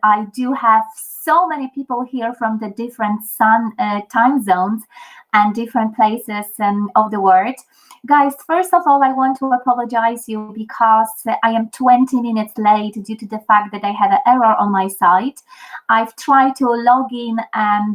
I do have so many people here from the different time zones and different places of the world. Guys, first of all, I want to apologize you because I am 20 minutes late due to the fact that I had an error on my site. I've tried to log in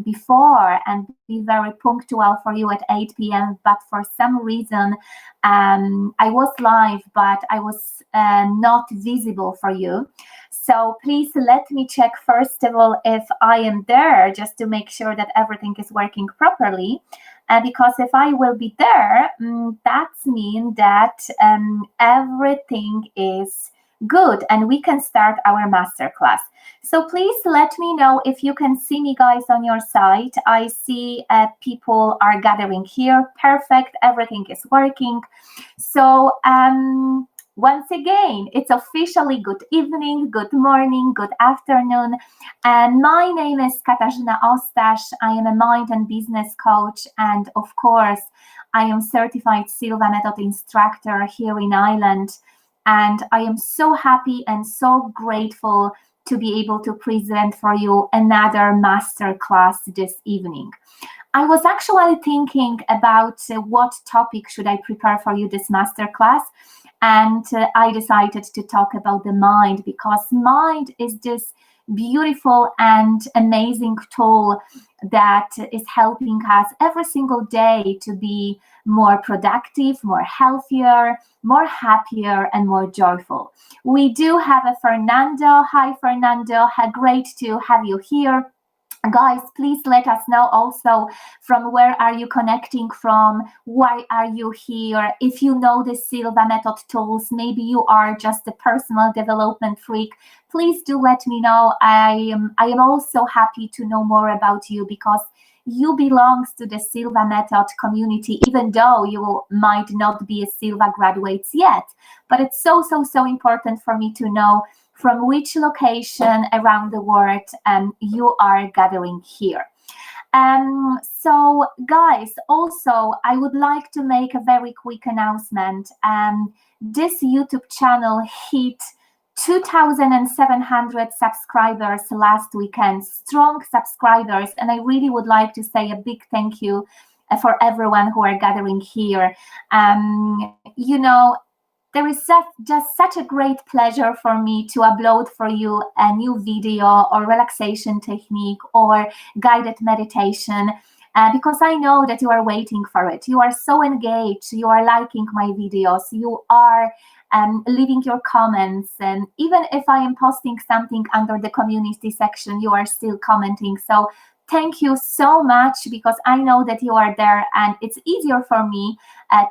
before and be very punctual for you at 8 p.m., but for some reason, I was live, but I was not visible for you. So please let me check first of all if I am there, just to make sure that everything is working properly. Because if I will be there, that means that everything is good and we can start our masterclass. So please let me know if you can see me, guys, on your side. I see people are gathering here. Perfect. Everything is working. So once again, it's officially good evening, good morning, good afternoon. And my name is Katarzyna Ostasz. I am a mind and business coach. And of course, I am certified Silva method instructor here in Ireland. And I am so happy and so grateful to be able to present for you another masterclass this evening. I was actually thinking about what topic should I prepare for you this masterclass. And I decided to talk about the mind, because mind is this beautiful and amazing tool that is helping us every single day to be more productive, more healthier, more happier, and more joyful. We do have a Fernando. Hi, Fernando. Great to have you here. Guys, please let us know also from where are you connecting from, why are you here. If you know the Silva method tools, maybe you are just a personal development freak, please do let me know. I am also happy to know more about you, because you belong to the Silva method community, even though you might not be a Silva graduate yet. But it's so important for me to know from which location around the world you are gathering here. So guys, also I would like to make a very quick announcement. This YouTube channel hit 2,700 subscribers last weekend, strong subscribers, and I really would like to say a big thank you for everyone who are gathering here. You know, there is just such a great pleasure for me to upload for you a new video or relaxation technique or guided meditation, because I know that you are waiting for it. You are so engaged, you are liking my videos, you are leaving your comments, and even if I am posting something under the community section, you are still commenting. So thank you so much, because I know that you are there and it's easier for me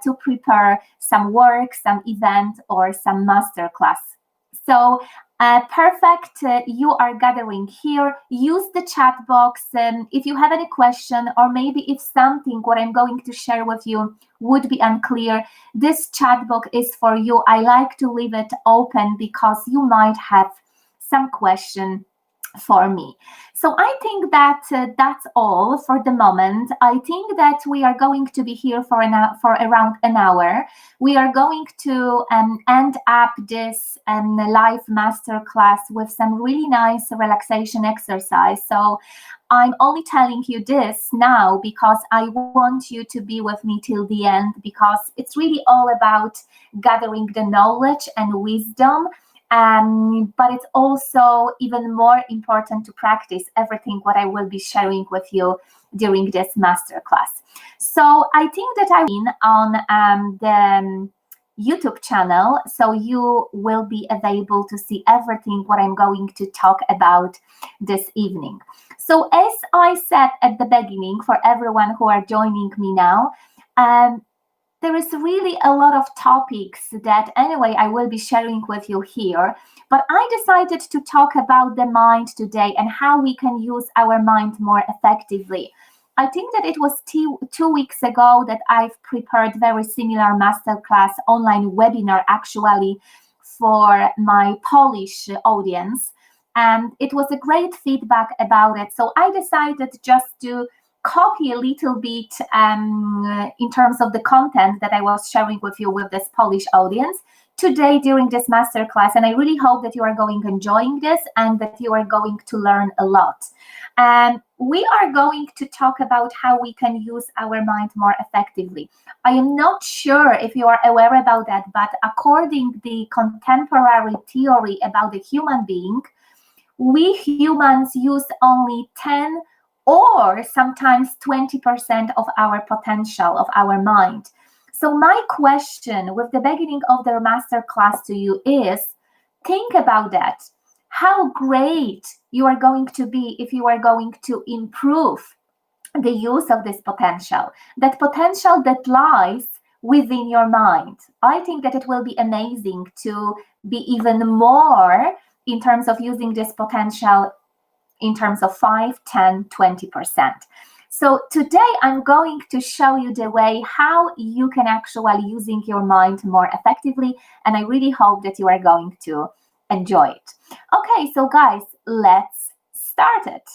to prepare some work, some event, or some masterclass. So perfect, you are gathering here. Use the chat box if you have any question, or maybe if something what I'm going to share with you would be unclear. This chat box is for you. I like to leave it open because you might have some question for me. So I think that that's all for the moment. I think that we are going to be here for around an hour. We are going to end up this live masterclass with some really nice relaxation exercise. So I'm only telling you this now because I want you to be with me till the end, because it's really all about gathering the knowledge and wisdom. But it's also even more important to practice everything what I will be sharing with you during this masterclass. So I think that I'm on the YouTube channel, so you will be available to see everything what I'm going to talk about this evening. So as I said at the beginning, for everyone who are joining me now, there is really a lot of topics that anyway I will be sharing with you here, but I decided to talk about the mind today and how we can use our mind more effectively. I think that it was 2 weeks ago that I've prepared very similar masterclass online webinar actually for my Polish audience, and it was a great feedback about it. So I decided just to copy a little bit in terms of the content that I was sharing with you with this Polish audience, today during this masterclass, and I really hope that you are going enjoying this and that you are going to learn a lot. We are going to talk about how we can use our mind more effectively. I am not sure if you are aware about that, but according to the contemporary theory about the human being, we humans use only 10 or sometimes 20% of our potential of our mind. So my question with the beginning of the master class to you is, think about that. How great you are going to be if you are going to improve the use of this potential, that potential that lies within your mind. I think that it will be amazing to be even more in terms of using this potential in terms of 5, 10, 20%. So today I'm going to show you the way how you can actually using your mind more effectively, and I really hope that you are going to enjoy it. Okay, so guys, let's start it.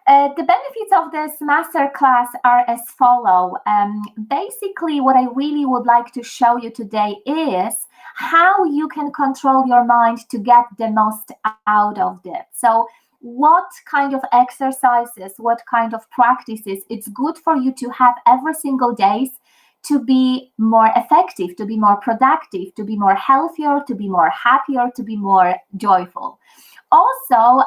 The benefits of this masterclass are as follow. Basically, what I really would like to show you today is how you can control your mind to get the most out of it. So what kind of exercises, what kind of practices it's good for you to have every single day to be more effective, to be more productive, to be more healthier, to be more happier, to be more joyful. Also,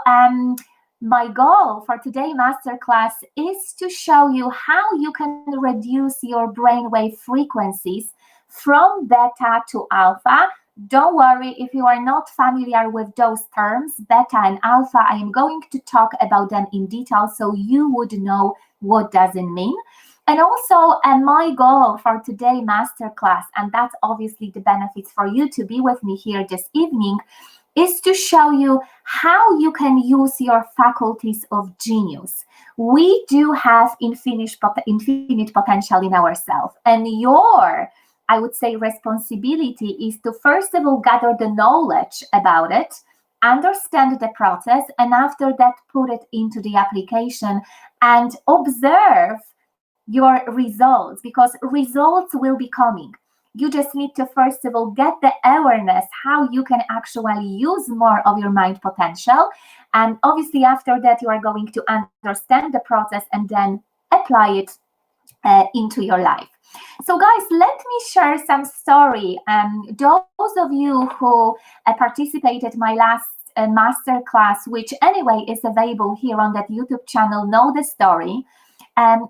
my goal for today's masterclass is to show you how you can reduce your brainwave frequencies from beta to alpha. Don't worry if you are not familiar with those terms, beta and alpha. I am going to talk about them in detail so you would know what does it mean. And also, my goal for today's masterclass, and that's obviously the benefits for you to be with me here this evening, is to show you how you can use your faculties of genius. We do have infinite potential in ourselves, and your, I would say, responsibility is to first of all gather the knowledge about it, understand the process, and after that put it into the application and observe your results, because results will be coming. You just need to first of all get the awareness how you can actually use more of your mind potential. And obviously after that, you are going to understand the process and then apply it into your life. So guys, let me share some story. Those of you who participated my last master class, which anyway is available here on that YouTube channel, know the story.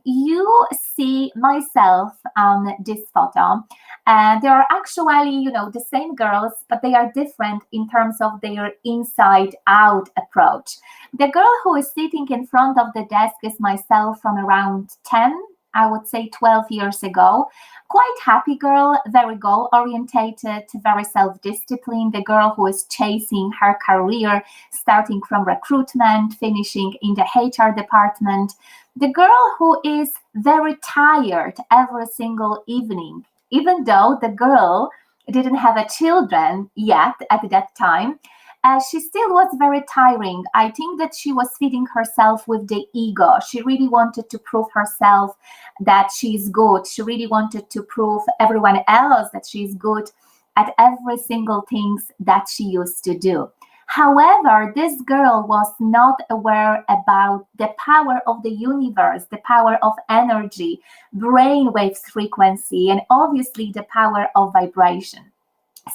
You see myself on this photo, and they are actually, the same girls, but they are different in terms of their inside-out approach. The girl who is sitting in front of the desk is myself from around 10, I would say 12 years ago. Quite happy girl, very goal-orientated, very self-disciplined, the girl who is chasing her career, starting from recruitment, finishing in the HR department. The girl who is very tired every single evening, even though the girl didn't have a children yet at that time, she still was very tiring. I think that she was feeding herself with the ego. She really wanted to prove herself that she's good. She really wanted to prove everyone else that she's good at every single thing that she used to do. However, this girl was not aware about the power of the universe, the power of energy, brainwave frequency, and obviously the power of vibration.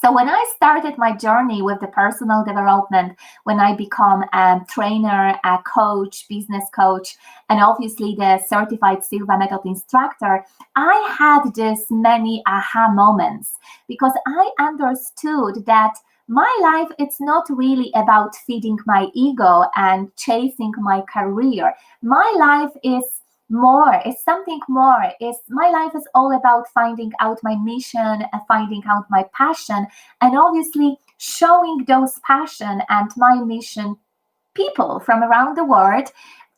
So when I started my journey with the personal development, when I become a trainer, a coach, business coach, and obviously the certified Silva method instructor, I had this many aha moments because I understood that my life, it's not really about feeding my ego and chasing my career. My life is more, it's something more. My life is all about finding out my mission, finding out my passion, and obviously showing those passion and my mission people from around the world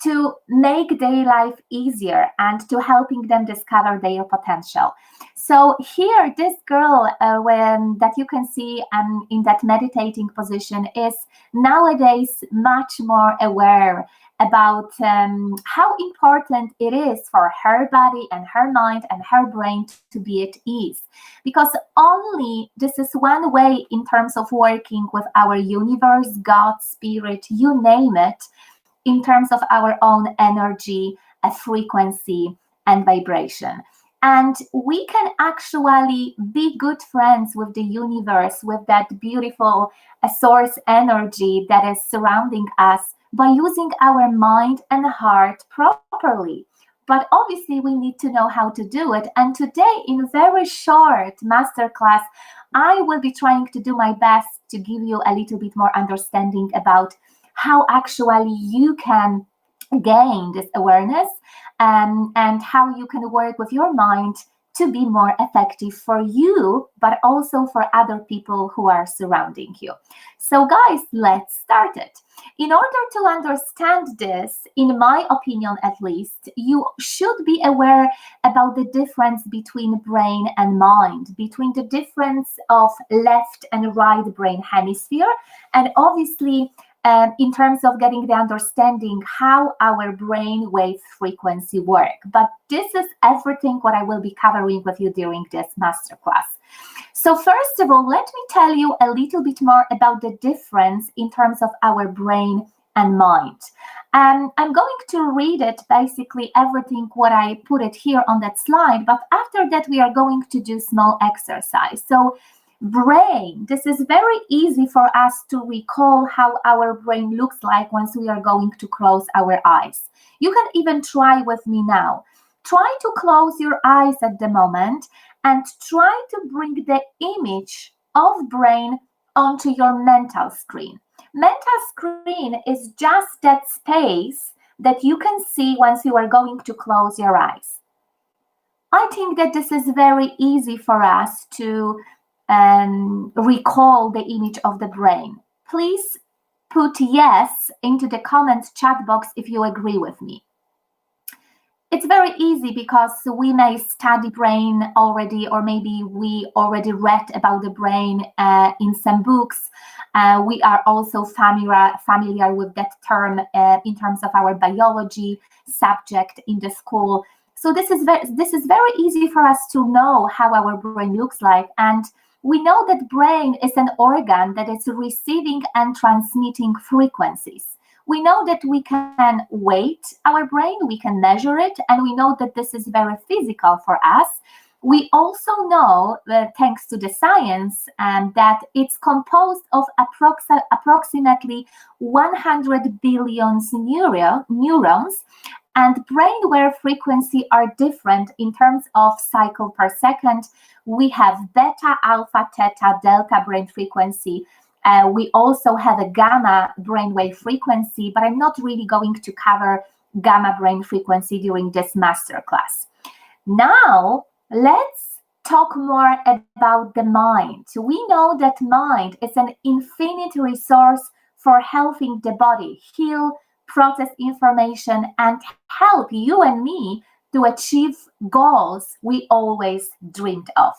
to make their life easier and to helping them discover their potential. So here, this girl that you can see in that meditating position is nowadays much more aware about how important it is for her body and her mind and her brain to be at ease. Because only this is one way in terms of working with our universe, God, spirit, you name it, in terms of our own energy, a frequency, and vibration. And we can actually be good friends with the universe, with that beautiful source energy that is surrounding us by using our mind and heart properly. But obviously, we need to know how to do it. And today, in a very short masterclass, I will be trying to do my best to give you a little bit more understanding about how actually you can gain this awareness and how you can work with your mind to be more effective for you, but also for other people who are surrounding you. So guys, let's start it. In order to understand this, in my opinion at least, you should be aware about the difference between brain and mind, between the difference of left and right brain hemisphere, and obviously in terms of getting the understanding how our brainwave frequency work. But this is everything what I will be covering with you during this masterclass. So first of all, let me tell you a little bit more about the difference in terms of our brain and mind. I'm going to read it, basically everything what I put it here on that slide, but after that we are going to do small exercise. So brain, this is very easy for us to recall how our brain looks like once we are going to close our eyes. You can even try with me now. Try to close your eyes at the moment and try to bring the image of brain onto your mental screen. Mental screen is just that space that you can see once you are going to close your eyes. I think that this is very easy for us to recall the image of the brain. Please put yes into the comments chat box if you agree with me. It's very easy because we may study brain already, or maybe we already read about the brain in some books. We are also familiar with that term in terms of our biology subject in the school. So this is very easy for us to know how our brain looks like. And we know that brain is an organ that is receiving and transmitting frequencies. We know that we can weight our brain, we can measure it, and we know that this is very physical for us. We also know, thanks to the science, that it's composed of approximately 100 billion neurons, and brainwave frequency are different in terms of cycle per second. We have beta, alpha, theta, delta brain frequency. We also have a gamma brainwave frequency, but I'm not really going to cover gamma brain frequency during this masterclass. Now, let's talk more about the mind. We know that mind is an infinite resource for helping the body heal, process information, and help you and me to achieve goals we always dreamed of.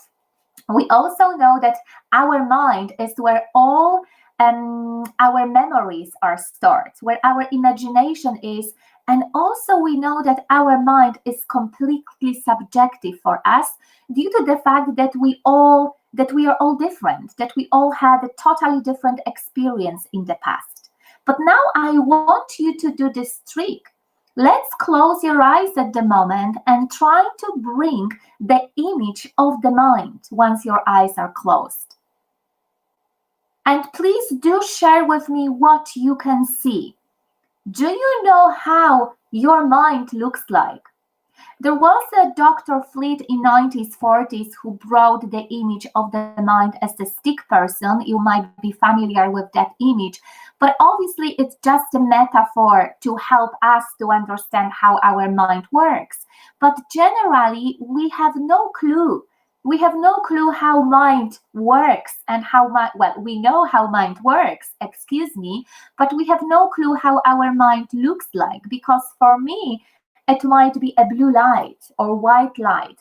We also know that our mind is where all our memories are stored, where our imagination is, and also we know that our mind is completely subjective for us due to the fact that we are all different, that we all had a totally different experience in the past. But now I want you to do this trick. Let's close your eyes at the moment and try to bring the image of the mind once your eyes are closed. And please do share with me what you can see. Do you know how your mind looks like? There was a Dr. Fleet in 1940s, 40s who brought the image of the mind as the stick person. You might be familiar with that image, but obviously it's just a metaphor to help us to understand how our mind works. But generally, we have no clue We have no clue how mind works and well, we know how mind works, excuse me, but we have no clue how our mind looks like, because for me, it might be a blue light or white light.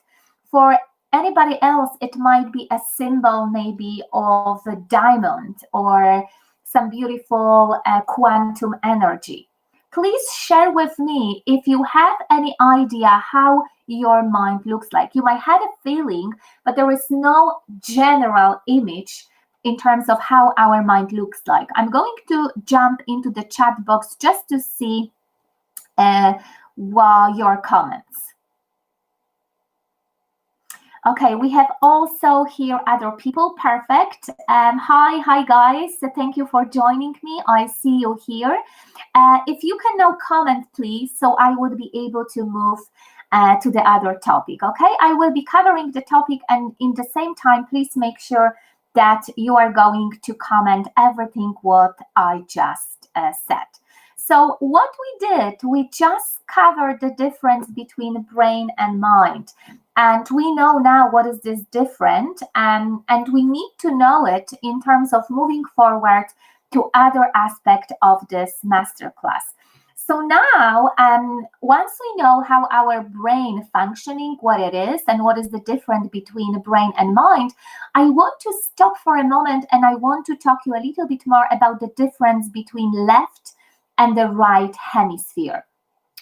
For anybody else, it might be a symbol maybe of a diamond or some beautiful quantum energy. Please share with me if you have any idea how your mind looks like. You might have a feeling, but there is no general image in terms of how our mind looks like. I'm going to jump into the chat box just to see your comments. Okay, we have also here other people. Perfect. Hi guys. Thank you for joining me. I see you here. If you can now comment, please, so I would be able to move to the other topic. Okay, I will be covering the topic, and in the same time, please make sure that you are going to comment everything what I just said. So what we did, we just covered the difference between brain and mind. And we know now what is this different, and we need to know it in terms of moving forward to other aspect of this masterclass. So now, once we know how our brain functioning, what it is, and what is the difference between brain and mind, I want to stop for a moment and I want to talk to you a little bit more about the difference between left and the right hemisphere.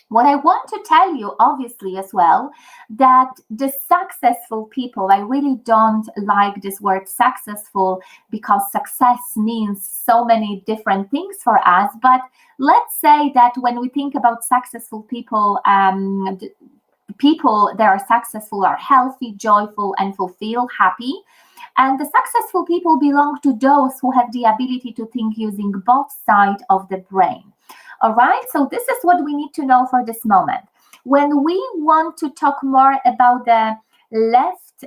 What I want to tell you, obviously, as well, that the successful people, I really don't like this word successful because success means so many different things for us. But let's say that when we think about successful people, people that are successful are healthy, joyful, and fulfilled, happy. And the successful people belong to those who have the ability to think using both sides of the brain. All right, so this is what we need to know for this moment. When we want to talk more about the left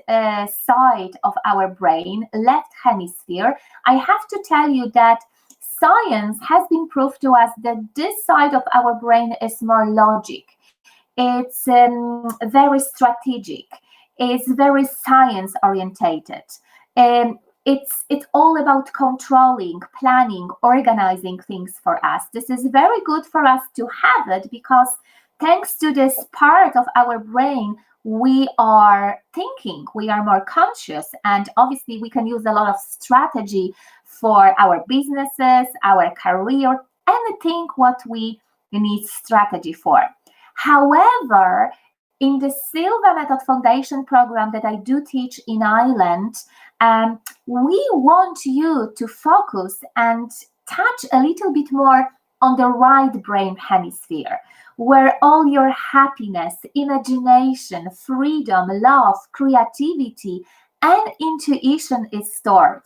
side of our brain, left hemisphere, I have to tell you that science has been proved to us that this side of our brain is more logic. It's very strategic. It's very science orientated. It's all about controlling, planning, organizing things for us. This is very good for us to have it because thanks to this part of our brain, we are thinking, we are more conscious, and obviously we can use a lot of strategy for our businesses, our career, anything what we need strategy for. However, in the Silva Method Foundation program that I do teach in Ireland, we want you to focus and touch a little bit more on the right brain hemisphere, where all your happiness, imagination, freedom, love, creativity, and intuition is stored.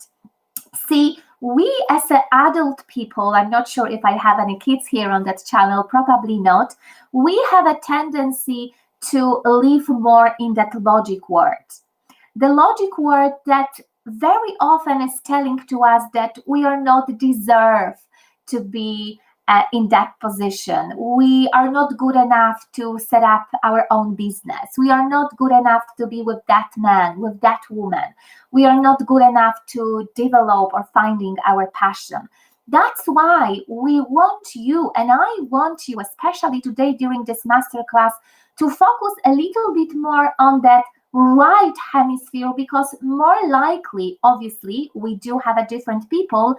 See, we as adult people, I'm not sure if I have any kids here on that channel, probably not, we have a tendency to live more in that logic world. The logic word that very often is telling to us that we are not deserve to be in that position. We are not good enough to set up our own business. We are not good enough to be with that man, with that woman. We are not good enough to develop or finding our passion. That's why we want you, and I want you, especially today during this masterclass, to focus a little bit more on that right hemisphere, because more likely, obviously, we do have a different people.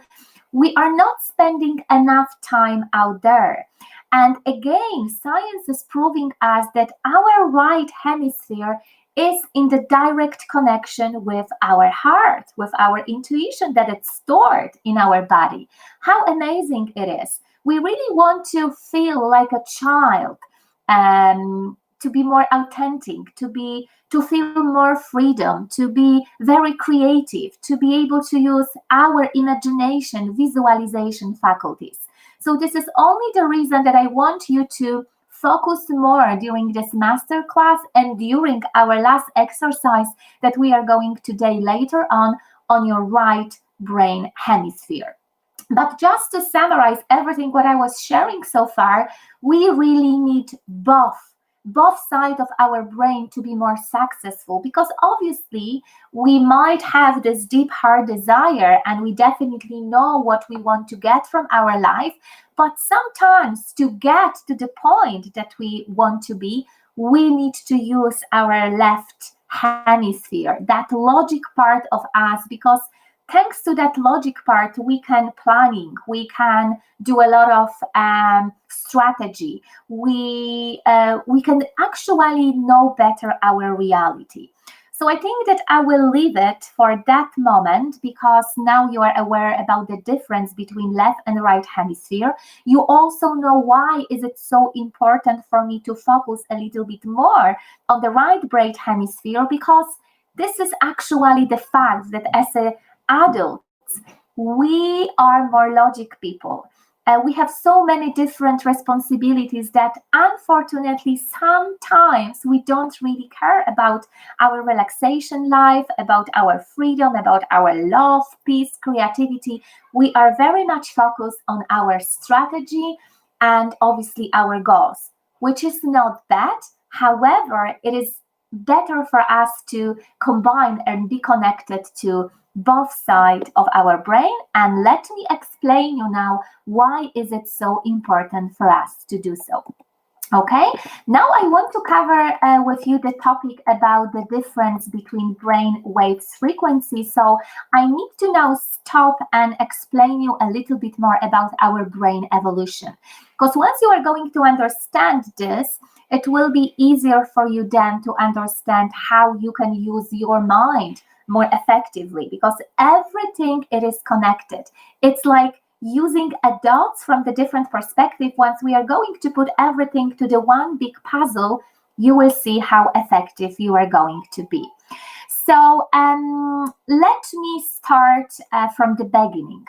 We are not spending enough time out there. And again, science is proving us that our right hemisphere is in the direct connection with our heart, with our intuition that it's stored in our body. How amazing it is. We really want to feel like a child, to be more authentic, to feel more freedom, to be very creative, to be able to use our imagination, visualization faculties. So this is only the reason that I want you to focus more during this masterclass and during our last exercise that we are going today later on your right brain hemisphere. But just to summarize everything what I was sharing so far, we really need both both sides of our brain to be more successful, because obviously we might have this deep heart desire and we definitely know what we want to get from our life, but sometimes to get to the point that we want to be, we need to use our left hemisphere, that logic part of us, because thanks to that logic part, we can planning, we can do a lot of strategy. We can actually know better our reality. So I think that I will leave it for that moment, because now you are aware about the difference between left and right hemisphere. You also know why is it so important for me to focus a little bit more on the right brain hemisphere, because this is actually the fact that as adults, we are more logic people. We have so many different responsibilities that unfortunately sometimes we don't really care about our relaxation life, about our freedom, about our love, peace, creativity. We are very much focused on our strategy and obviously our goals, which is not bad. However, it is better for us to combine and be connected to both sides of our brain. And let me explain you now why is it so important for us to do so. Okay, now I want to cover with you the topic about the difference between brain waves frequency. So I need to now stop and explain you a little bit more about our brain evolution, because once you are going to understand this, it will be easier for you then to understand how you can use your mind more effectively, because everything it is connected. It's like using a dots from the different perspective. Once we are going to put everything to the one big puzzle, you will see how effective you are going to be. So let me start from the beginning.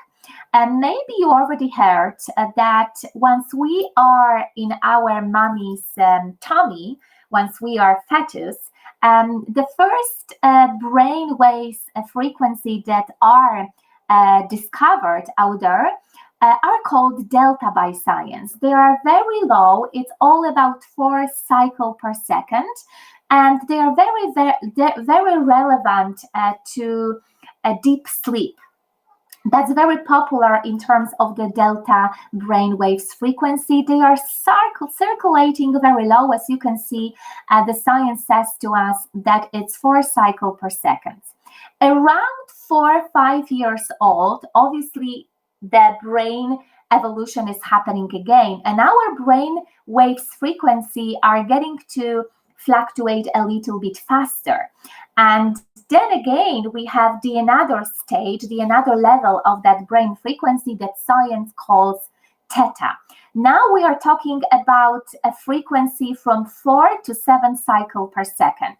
Maybe you already heard that once we are in our mommy's tummy, once we are fetus, the first brain waves frequency that are discovered out there are called delta by science. They are very low. It's all about 4 cycles per second, and they are very relevant to deep sleep. That's very popular in terms of the delta brain waves frequency. They are circulating very low. As you can see, the science says to us that it's 4 cycles per second. Around 4 or 5 years old, obviously the brain evolution is happening again, and our brain waves frequency are getting to fluctuate a little bit faster. And then again, we have the another stage, the another level of that brain frequency that science calls theta. Now we are talking about a frequency from 4 to 7 cycles per second.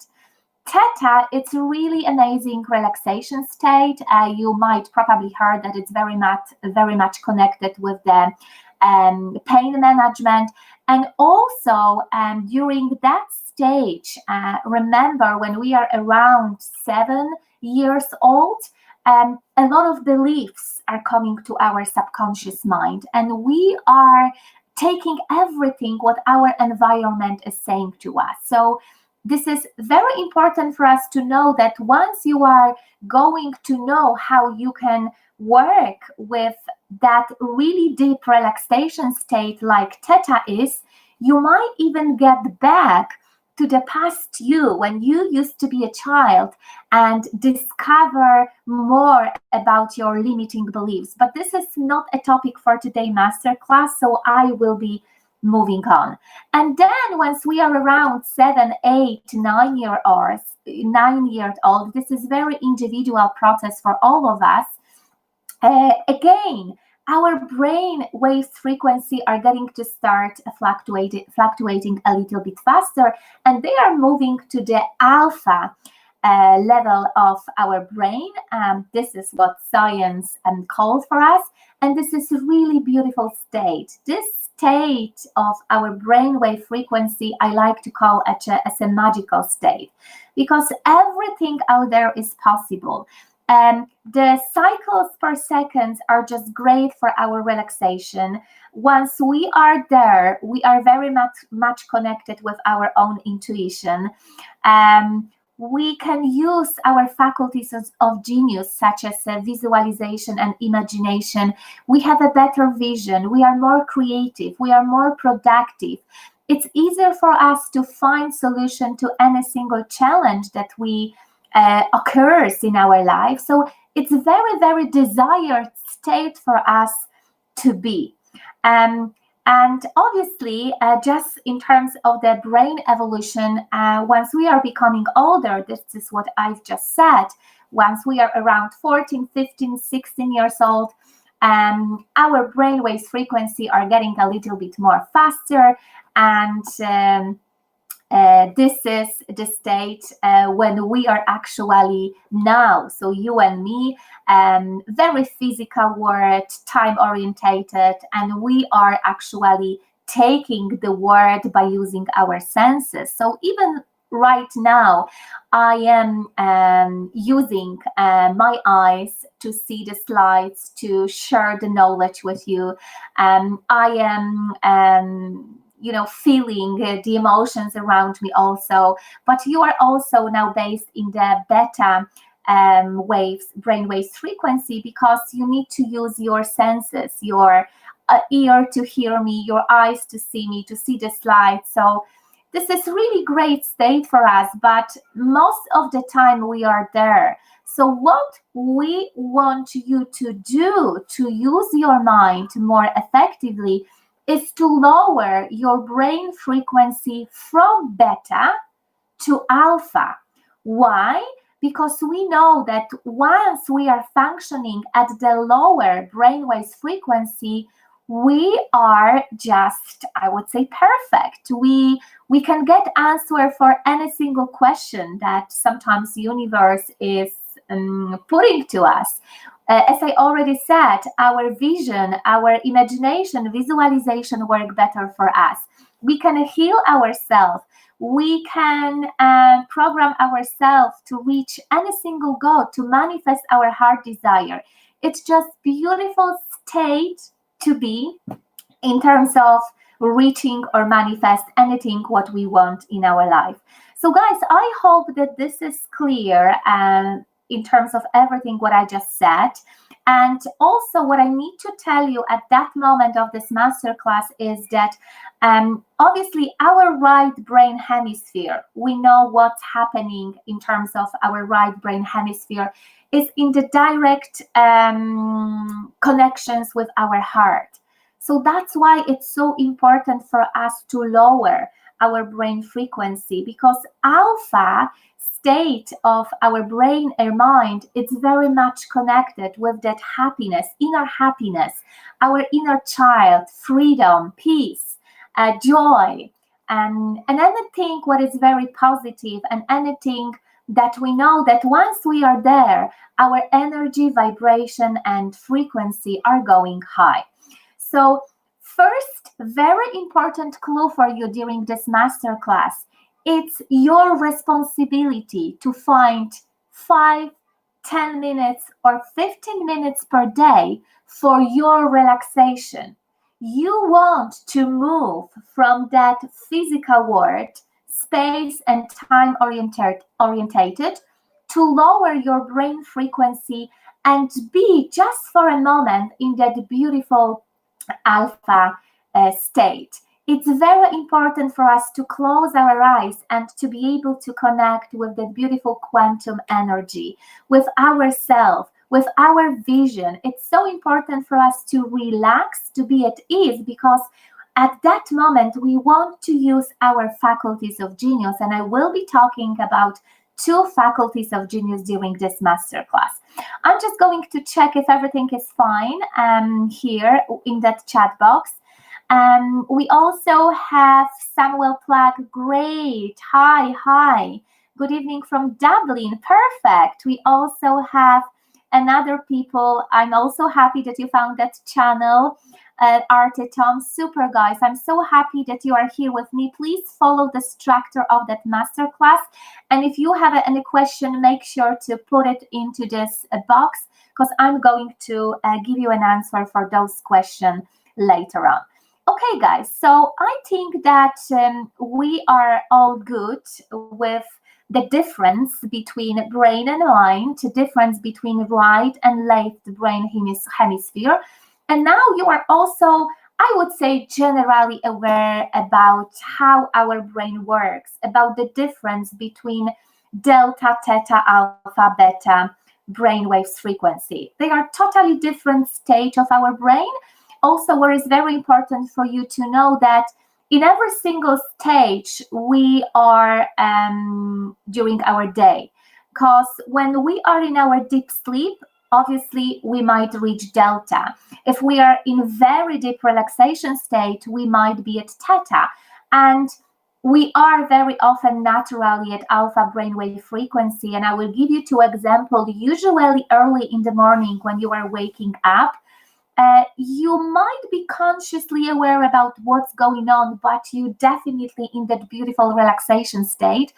Theta, it's a really amazing relaxation state. You might probably heard that it's very much connected with the pain management. And also during that stage, remember when we are around 7 years old, a lot of beliefs are coming to our subconscious mind, and we are taking everything what our environment is saying to us. So this is very important for us to know that once you are going to know how you can work with that really deep relaxation state like theta is, you might even get back to the past you when you used to be a child and discover more about your limiting beliefs. But this is not a topic for today's masterclass, so I will be moving on. And then once we are around 7, 8, 9 years old, this is very individual process for all of us. Again, our brain waves frequency are getting to start fluctuating a little bit faster, and they are moving to the alpha level of our brain. This is what science calls for us, and this is a really beautiful state. This state of our brainwave frequency, I like to call it as a magical state, because everything out there is possible. The cycles per second are just great for our relaxation. Once we are there, we are very much connected with our own intuition. We can use our faculties of genius, such as visualization and imagination. We have a better vision. We are more creative. We are more productive. It's easier for us to find solution to any single challenge that we occurs in our life. So it's a very, very desired state for us to be. And obviously, just in terms of the brain evolution, once we are becoming older, this is what I've just said, once we are around 14, 15, 16 years old, our brainwaves frequency are getting a little bit more faster, and this is the state when we are actually now, so you and me, very physical world, time orientated, and we are actually taking the world by using our senses. So even right now, I am using my eyes to see the slides, to share the knowledge with you. I am feeling the emotions around me also, but you are also now based in the beta brainwaves frequency, because you need to use your senses, your ear to hear me, your eyes to see me, to see the slides. So this is really great state for us, but most of the time we are there. So what we want you to do to use your mind more effectively is to lower your brain frequency from beta to alpha. Why? Because we know that once we are functioning at the lower brainwaves frequency, we are just, I would say, perfect. We can get answer for any single question that sometimes the universe is putting to us. As I already said, our vision, our imagination, visualization work better for us. We can heal ourselves. We can program ourselves to reach any single goal, to manifest our heart desire. It's just beautiful state to be in terms of reaching or manifest anything what we want in our life. So guys, I hope that this is clear in terms of everything what I just said. And also what I need to tell you at that moment of this masterclass is that obviously our right brain hemisphere, we know what's happening in terms of our right brain hemisphere is in the direct connections with our heart. So that's why it's so important for us to lower our brain frequency, because alpha state of our brain or mind, it's very much connected with that happiness, our inner child, freedom, peace, joy, and anything what is very positive, and anything that we know that once we are there, our energy, vibration, and frequency are going high. So first, very important clue for you during this masterclass, it's your responsibility to find 5, 10 minutes or 15 minutes per day for your relaxation. You want to move from that physical world, space and time orientated, to lower your brain frequency and be just for a moment in that beautiful alpha state. It's very important for us to close our eyes and to be able to connect with the beautiful quantum energy, with ourselves, with our vision. It's so important for us to relax, to be at ease, because at that moment we want to use our faculties of genius. And I will be talking about 2 faculties of genius during this masterclass. I'm just going to check if everything is fine here in that chat box. We also have Samuel Plack. Great. Hi. Good evening from Dublin. Perfect. We also have and other people. I'm also happy that you found that channel. Arte Tom, super guys. I'm so happy that you are here with me. Please follow the structure of that masterclass. And if you have any question, make sure to put it into this box, because I'm going to give you an answer for those questions later on. Okay, guys, so I think that we are all good with the difference between brain and mind, the difference between right and left brain hemisphere. And now you are also, I would say, generally aware about how our brain works, about the difference between delta, theta, alpha, beta brainwaves frequency. They are totally different stage of our brain. Also, what is very important for you to know that in every single stage we are during our day, because when we are in our deep sleep, obviously we might reach delta. If we are in very deep relaxation state, we might be at theta, and we are very often naturally at alpha brainwave frequency. And I will give you two examples. Usually early in the morning when you are waking up, you might be consciously aware about what's going on, but you definitely in that beautiful relaxation state.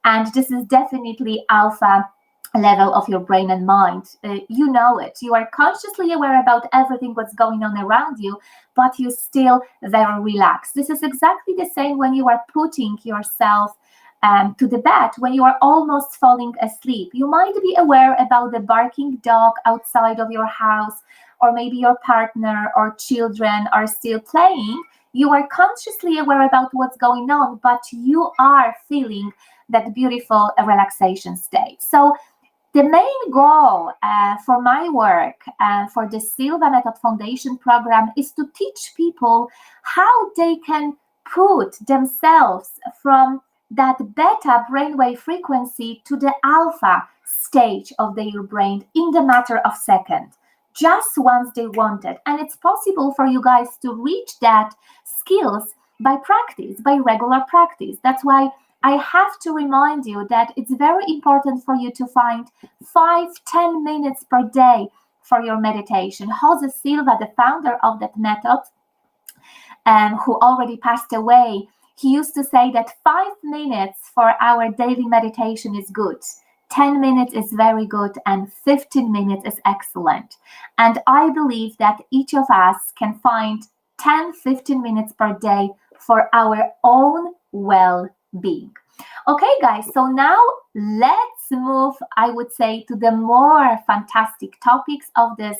And this is definitely alpha level of your brain and mind. You know it. You are consciously aware about everything what's going on around you, but you still very relaxed. This is exactly the same when you are putting yourself to the bed, when you are almost falling asleep. You might be aware about the barking dog outside of your house, or maybe your partner or children are still playing. You are consciously aware about what's going on, but you are feeling that beautiful relaxation state. So the main goal for my work, for the Silva Method Foundation program, is to teach people how they can put themselves from that beta brainwave frequency to the alpha stage of their brain in the matter of seconds, just once they want it. And it's possible for you guys to reach that skills by practice, by regular practice. That's why I have to remind you that it's very important for you to find 5-10 minutes per day for your meditation. Jose Silva, the founder of that method, who already passed away, he used to say that 5 minutes for our daily meditation is good. 10 minutes is very good, and 15 minutes is excellent. And I believe that each of us can find 10-15 minutes per day for our own well-being. Okay, guys, so now let's move, I would say, to the more fantastic topics of this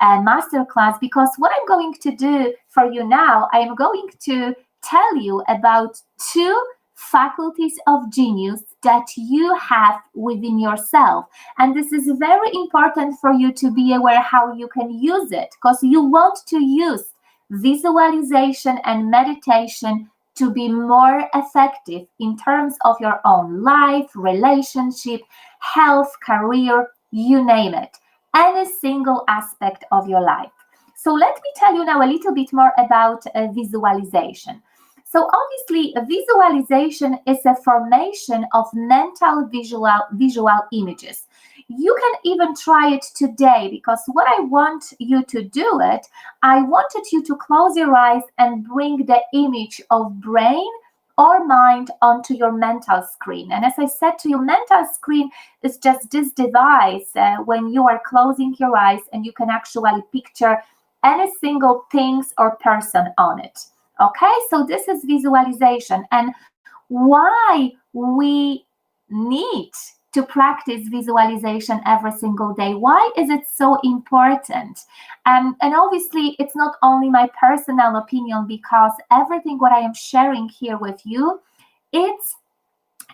masterclass, because what I'm going to do for you now, I am going to tell you about 2 faculties of genius that you have within yourself. And this is very important for you to be aware how you can use it, because you want to use visualization and meditation to be more effective in terms of your own life, relationship, health, career, you name it, any single aspect of your life. So let me tell you now a little bit more about visualization. So obviously, visualization is a formation of mental visual images. You can even try it today, because what I want you to do it, I wanted you to close your eyes and bring the image of brain or mind onto your mental screen. And as I said to you, mental screen is just this device when you are closing your eyes and you can actually picture any single things or person on it. Okay, so this is visualization, and why we need to practice visualization every single day. Why is it so important? And obviously, it's not only my personal opinion, because everything what I am sharing here with you, it's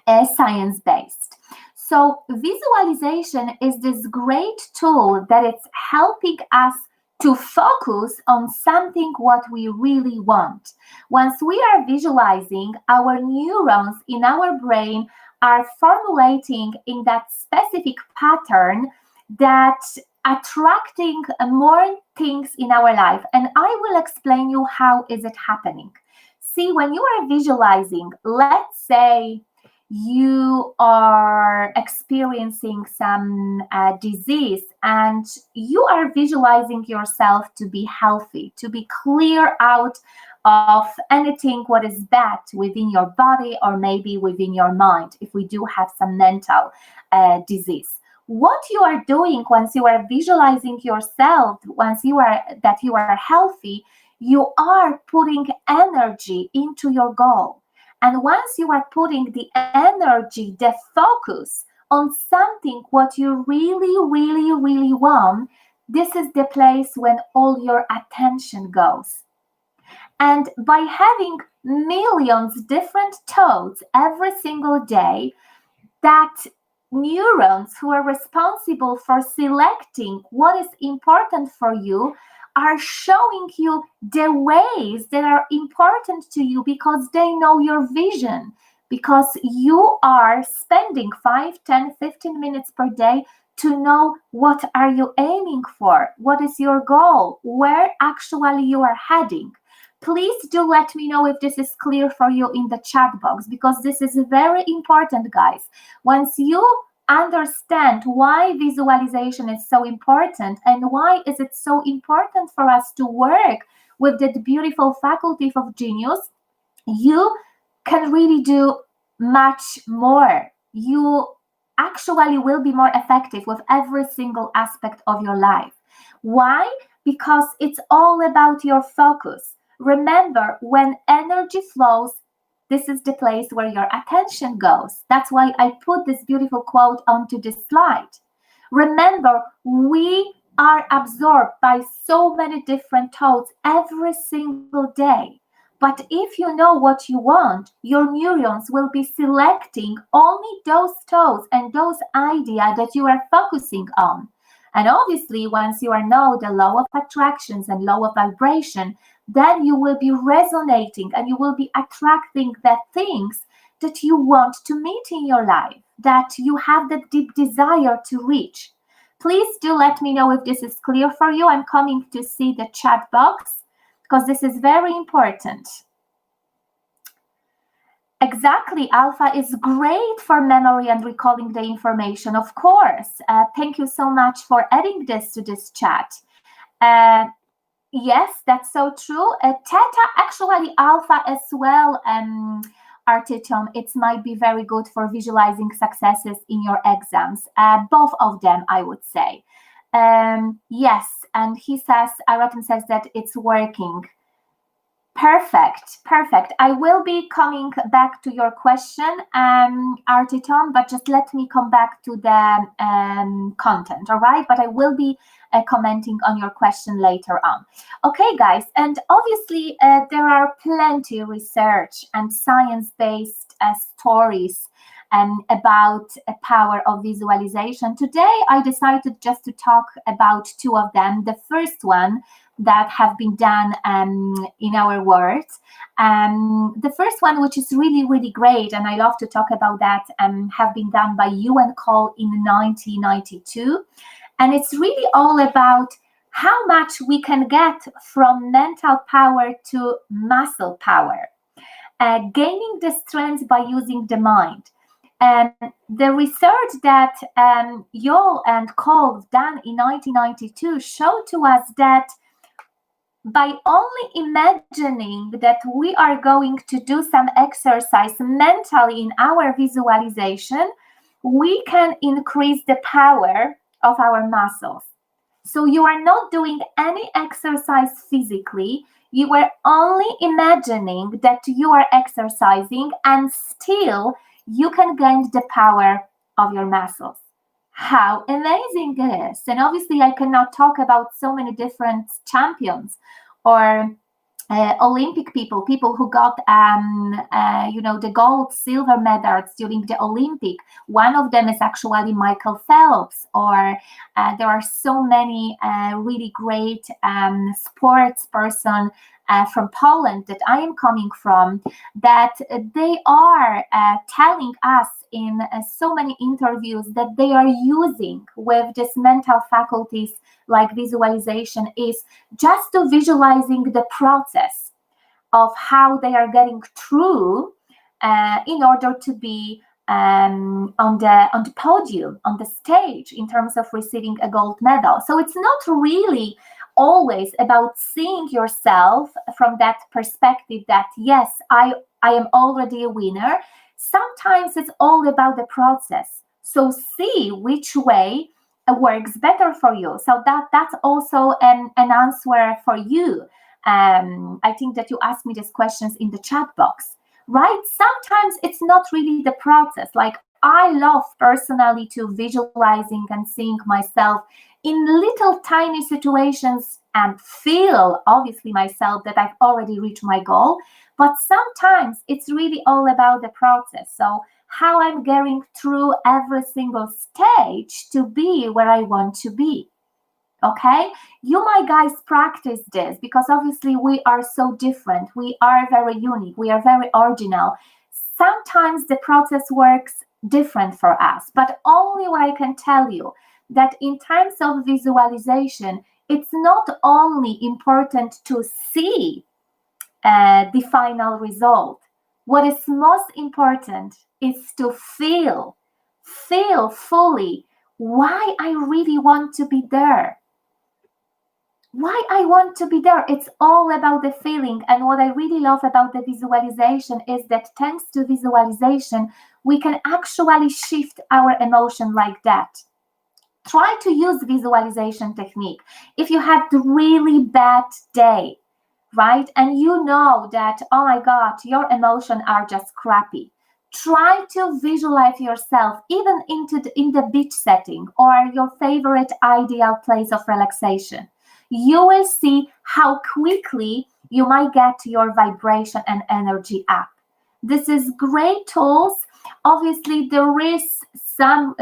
science-based. So visualization is this great tool that it's helping us to focus on something what we really want. Once we are visualizing, our neurons in our brain are formulating in that specific pattern that attracting more things in our life. And I will explain you how is it happening. See, when you are visualizing, let's say you are experiencing some disease, and you are visualizing yourself to be healthy, to be clear out of anything what is bad within your body or maybe within your mind, if we do have some mental disease. What you are doing once you are visualizing yourself, once you are that you are healthy, you are putting energy into your goal. And once you are putting the energy, the focus on something what you really want, this is the place when all your attention goes. And by having millions different thoughts every single day, that neurons who are responsible for selecting what is important for you are showing you the ways that are important to you, because they know your vision, because you are spending 5, 10, 15 minutes per day to know what are you aiming for, what is your goal, where actually you are heading. Please do let me know if this is clear for you in the chat box, because this is very important, guys. Once you understand why visualization is so important and why is it so important for us to work with that beautiful faculty of genius, you can really do much more. You actually will be more effective with every single aspect of your life. Why? Because it's all about your focus. Remember, when energy flows, this is the place where your attention goes. That's why I put this beautiful quote onto this slide. Remember, we are absorbed by so many different thoughts every single day. But if you know what you want, your neurons will be selecting only those thoughts and those ideas that you are focusing on. And obviously, once you know the law of attractions and law of vibration, then you will be resonating and you will be attracting the things that you want to meet in your life, that you have the deep desire to reach. Please do let me know if this is clear for you. I'm coming to see the chat box because this is very important. Exactly, Alpha is great for memory and recalling the information, of course. Thank you so much for adding this to this chat. Yes, that's so true. Theta, actually Alpha as well, Artitum, it might be very good for visualizing successes in your exams. Both of them, I would say. Yes, and he says, Aratum says that it's working. Perfect. I will be coming back to your question, Artitom, but just let me come back to the content, all right? But I will be commenting on your question later on. Okay, guys, and obviously there are plenty of research and science-based stories about a power of visualization. Today, I decided just to talk about two of them. The first one that have been done in our world. The first one, which is really great, and I love to talk about that, have been done by UN Cole in 1992. And it's really all about how much we can get from mental power to muscle power, gaining the strength by using the mind. And the research that Yole and Cole done in 1992 showed to us that by only imagining that we are going to do some exercise mentally in our visualization, we can increase the power of our muscles. So you are not doing any exercise physically, you are only imagining that you are exercising, and still you can gain the power of your muscles. How amazing it is. And obviously I cannot talk about so many different champions or Olympic people who got the gold, silver medals during the Olympic. One of them is actually Michael Phelps, or there are so many really great sports person from Poland that I am coming from, that they are telling us in so many interviews that they are using with this mental faculties like visualization is just to visualizing the process of how they are getting through in order to be on the podium, on the stage, in terms of receiving a gold medal. So it's not really always about seeing yourself from that perspective that, yes, I am already a winner. Sometimes it's all about the process. So see which way works better for you. So that's also an answer for you. I think that you asked me these questions in the chat box, right? Sometimes it's not really the process. Like, I love personally to visualizing and seeing myself in little tiny situations and feel obviously myself that I've already reached my goal. But sometimes it's really all about the process. So how I'm getting through every single stage to be where I want to be. Okay, you, my guys, practice this, because obviously we are so different. We are very unique. We are very original. Sometimes the process works different for us, but only what I can tell you that in terms of visualization, it's not only important to see the final result. What is most important is to feel fully why I really want to be there. Why I want to be there. It's all about the feeling. And what I really love about the visualization is that thanks to visualization, we can actually shift our emotion like that. Try to use visualization technique. If you had a really bad day, right? And you know that, oh my God, your emotions are just crappy. Try to visualize yourself even in the beach setting or your favorite ideal place of relaxation. You will see how quickly you might get your vibration and energy up. This is great tools. Obviously, there is some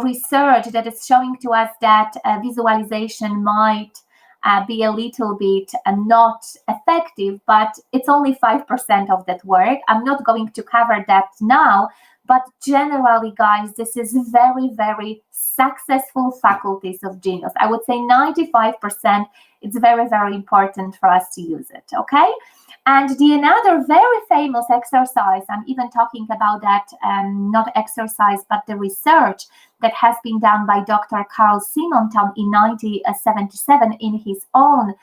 research that is showing to us that visualization might be a little bit not effective, but it's only 5% of that work. I'm not going to cover that now, but generally, guys, this is very, very successful faculties of genius. I would say 95%. It's very, very important for us to use it, okay? And another very famous exercise, I'm even talking about that, not exercise, but the research that has been done by Dr. Carl Simonton in 1977 in his own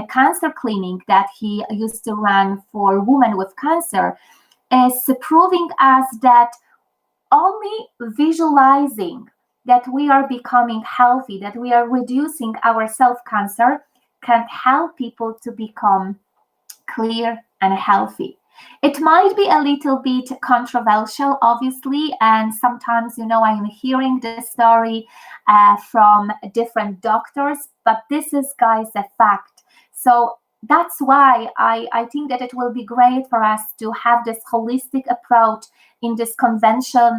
cancer clinic that he used to run for women with cancer, is proving us that only visualizing that we are becoming healthy, that we are reducing our self-cancer, can help people to become clear and healthy. It might be a little bit controversial, obviously, and sometimes, I'm hearing this story from different doctors, but this is, guys, a fact. So that's why I think that it will be great for us to have this holistic approach in this conventional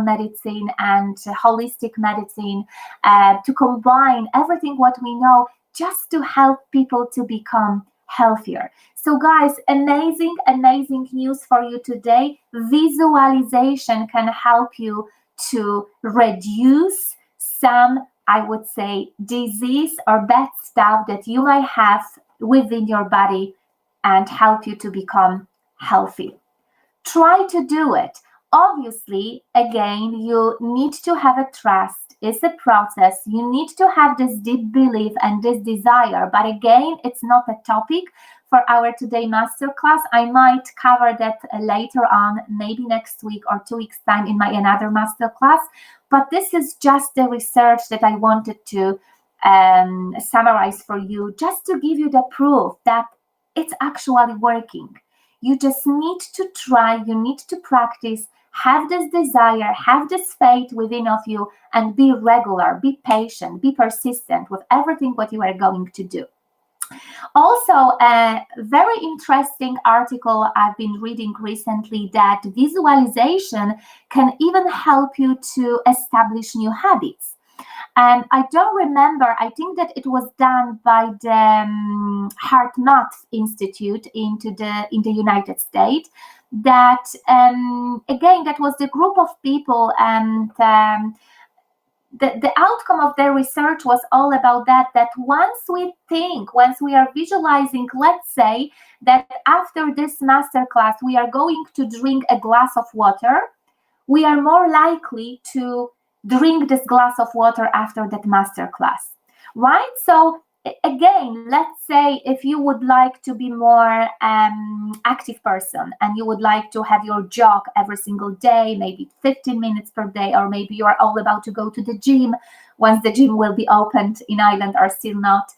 medicine and holistic medicine, to combine everything what we know just to help people to become healthier. So guys, amazing news for you today. Visualization can help you to reduce some, I would say, disease or bad stuff that you might have within your body and help you to become healthy. Try to do it. Obviously, again, you need to have a trust. It's a process. You need to have this deep belief and this desire. But again, it's not a topic for our today masterclass. I might cover that later on, maybe next week or 2 weeks time in my another masterclass. But this is just the research that I wanted to summarize for you, just to give you the proof that it's actually working. You just need to try, you need to practice, have this desire, have this faith within of you, and be regular, be patient, be persistent with everything what you are going to do. Also, a very interesting article I've been reading recently, that visualization can even help you to establish new habits. And I don't remember, I think that it was done by the Heart Math Institute in the United States, that again, that was the group of people, and the outcome of their research was all about that once we are visualizing, let's say that after this masterclass, we are going to drink a glass of water, we are more likely to drink this glass of water after that master class, right? So again, let's say if you would like to be more active person and you would like to have your jog every single day, maybe 15 minutes per day, or maybe you are all about to go to the gym once the gym will be opened in Ireland or still not.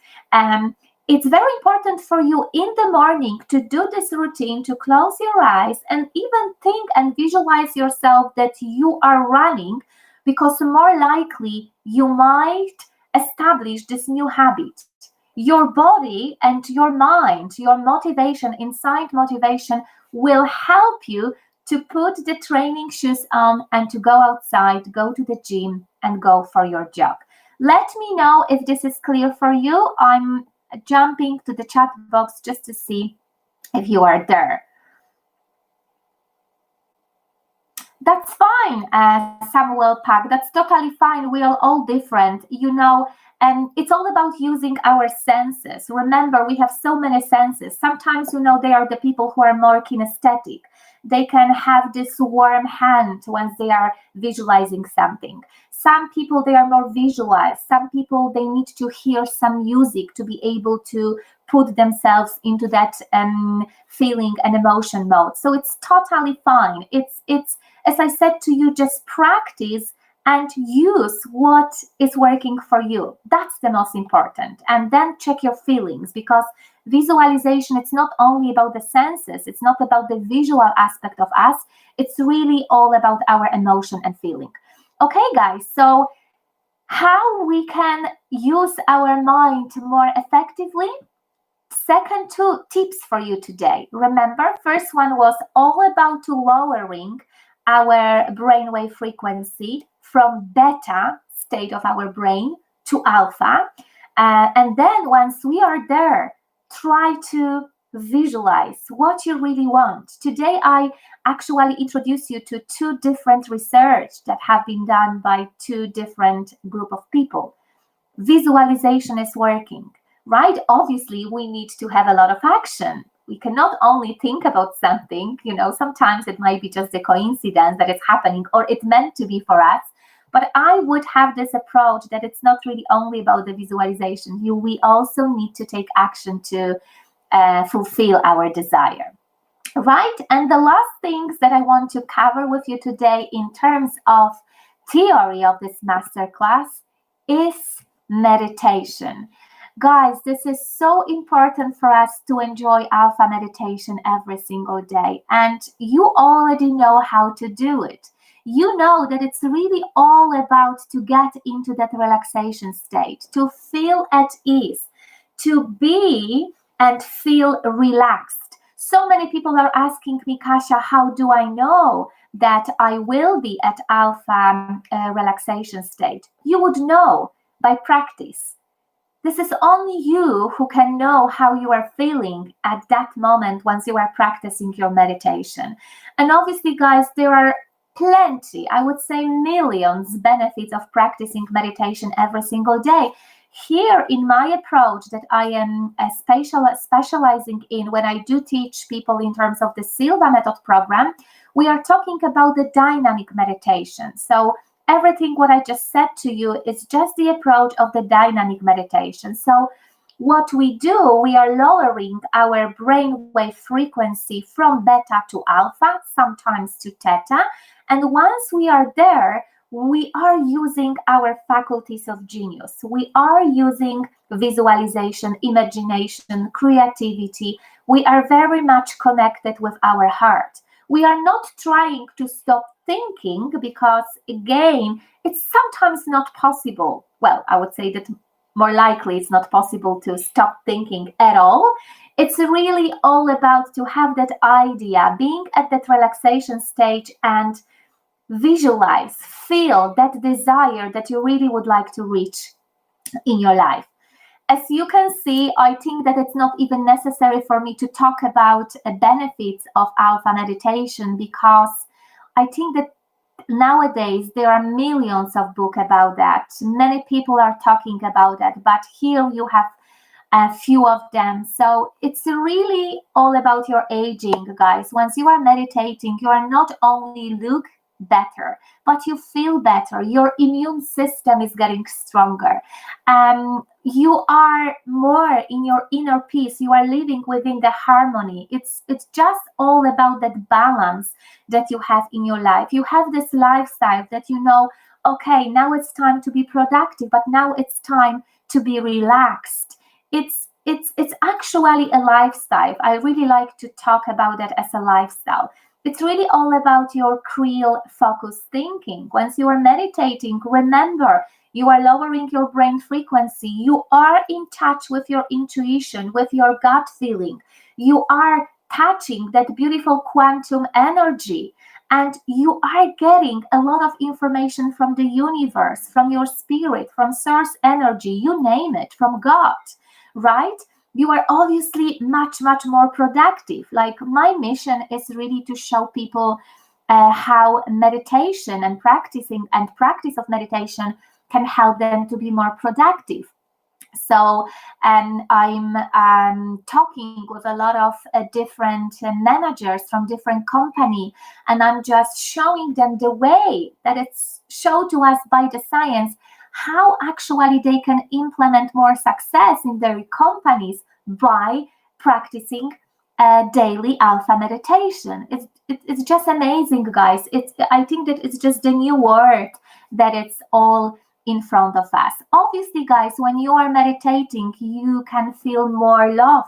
It's very important for you in the morning to do this routine, to close your eyes and even think and visualize yourself that you are running, because more likely you might establish this new habit. Your body and your mind, your motivation, inside motivation, will help you to put the training shoes on and to go outside, go to the gym and go for your jog. Let me know if this is clear for you. I'm jumping to the chat box just to see if you are there. That's fine, Samuel Pack. That's totally fine. We are all different, you know, and it's all about using our senses. Remember, we have so many senses. Sometimes, you know, they are the people who are more kinesthetic. They can have this warm hand once they are visualizing something. Some people, they are more visualized. Some people, they need to hear some music to be able to put themselves into that feeling and emotion mode. So it's totally fine. It's as I said to you, just practice and use what is working for you. That's the most important. And then check your feelings, because visualization, it's not only about the senses, it's not about the visual aspect of us, it's really all about our emotion and feeling. Okay, guys, so how we can use our mind more effectively? Second two tips for you today. Remember, first one was all about to lowering our brainwave frequency from beta state of our brain to alpha. And then once we are there, try to visualize what you really want. Today, I actually introduce you to two different research that have been done by two different group of people. Visualization is working, right? Obviously, we need to have a lot of action. We cannot only think about something, you know, sometimes it might be just a coincidence that it's happening or it's meant to be for us. But I would have this approach that it's not really only about the visualization. We also need to take action to fulfill our desire, right? And the last things that I want to cover with you today in terms of theory of this masterclass is meditation. Guys, this is so important for us to enjoy alpha meditation every single day. And you already know how to do it. You know that it's really all about to get into that relaxation state, to feel at ease, to be and feel relaxed. So many people are asking me, Kasia, how do I know that I will be at alpha relaxation state? You would know by practice. This is only you who can know how you are feeling at that moment once you are practicing your meditation. And obviously, guys, there are plenty, I would say millions benefits of practicing meditation every single day. Here in my approach that I am specializing in when I do teach people in terms of the Silva method program, we are talking about the dynamic meditation. So everything what I just said to you is just the approach of the dynamic meditation. So what we do, we are lowering our brainwave frequency from beta to alpha, sometimes to theta. And once we are there, we are using our faculties of genius. We are using visualization, imagination, creativity. We are very much connected with our heart. We are not trying to stop thinking because, again, it's sometimes not possible. Well, I would say that more likely it's not possible to stop thinking at all. It's really all about to have that idea, being at that relaxation stage and visualize, feel that desire that you really would like to reach in your life. As you can see, I think that it's not even necessary for me to talk about benefits of alpha meditation, because I think that nowadays there are millions of books about that. Many people are talking about that, but here you have a few of them. So it's really all about your aging, guys. Once you are meditating, you are not only better, but you feel better. Your immune system is getting stronger. You are more in your inner peace. You are living within the harmony. It's just all about that balance that you have in your life. You have this lifestyle that you know, okay, now it's time to be productive, but now it's time to be relaxed. It's actually a lifestyle. I really like to talk about that as a lifestyle. It's really all about your real focused thinking. Once you are meditating, remember, you are lowering your brain frequency. You are in touch with your intuition, with your gut feeling. You are touching that beautiful quantum energy. And you are getting a lot of information from the universe, from your spirit, from source energy, you name it, from God, right? You are obviously much, much more productive. Like, my mission is really to show people how meditation and practice of meditation can help them to be more productive. So I'm talking with a lot of different managers from different company, and I'm just showing them the way that it's shown to us by the science, how actually they can implement more success in their companies by practicing daily alpha meditation. It's just amazing, guys. I think that it's just the new word that it's all in front of us. Obviously, guys, when you are meditating, you can feel more love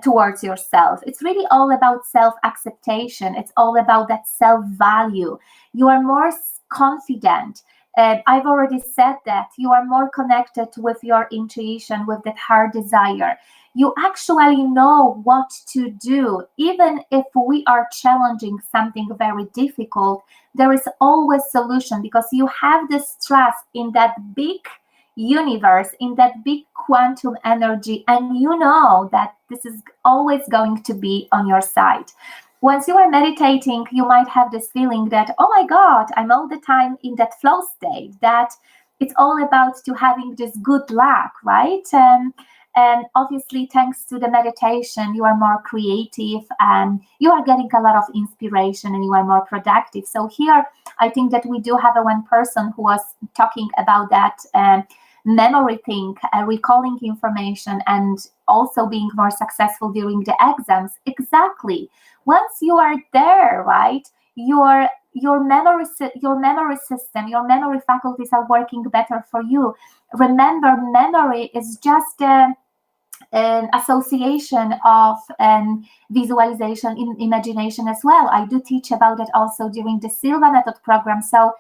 towards yourself. It's really all about self-acceptation. It's all about that self-value. You are more confident. I've already said that you are more connected with your intuition, with that heart desire. You actually know what to do. Even if we are challenging something very difficult, there is always solution, because you have this trust in that big universe, in that big quantum energy, and you know that this is always going to be on your side. Once you are meditating, you might have this feeling that, oh my God, I'm all the time in that flow state, that it's all about to having this good luck, right? And obviously, thanks to the meditation, you are more creative and you are getting a lot of inspiration and you are more productive. So here, I think that we do have a one person who was talking about that memory thing, recalling information, and also being more successful during the exams. Exactly. Once you are there, right, your memory system, your memory faculties are working better for you. Remember, memory is just an association of visualization in imagination as well. I do teach about it also during the Silva method program. So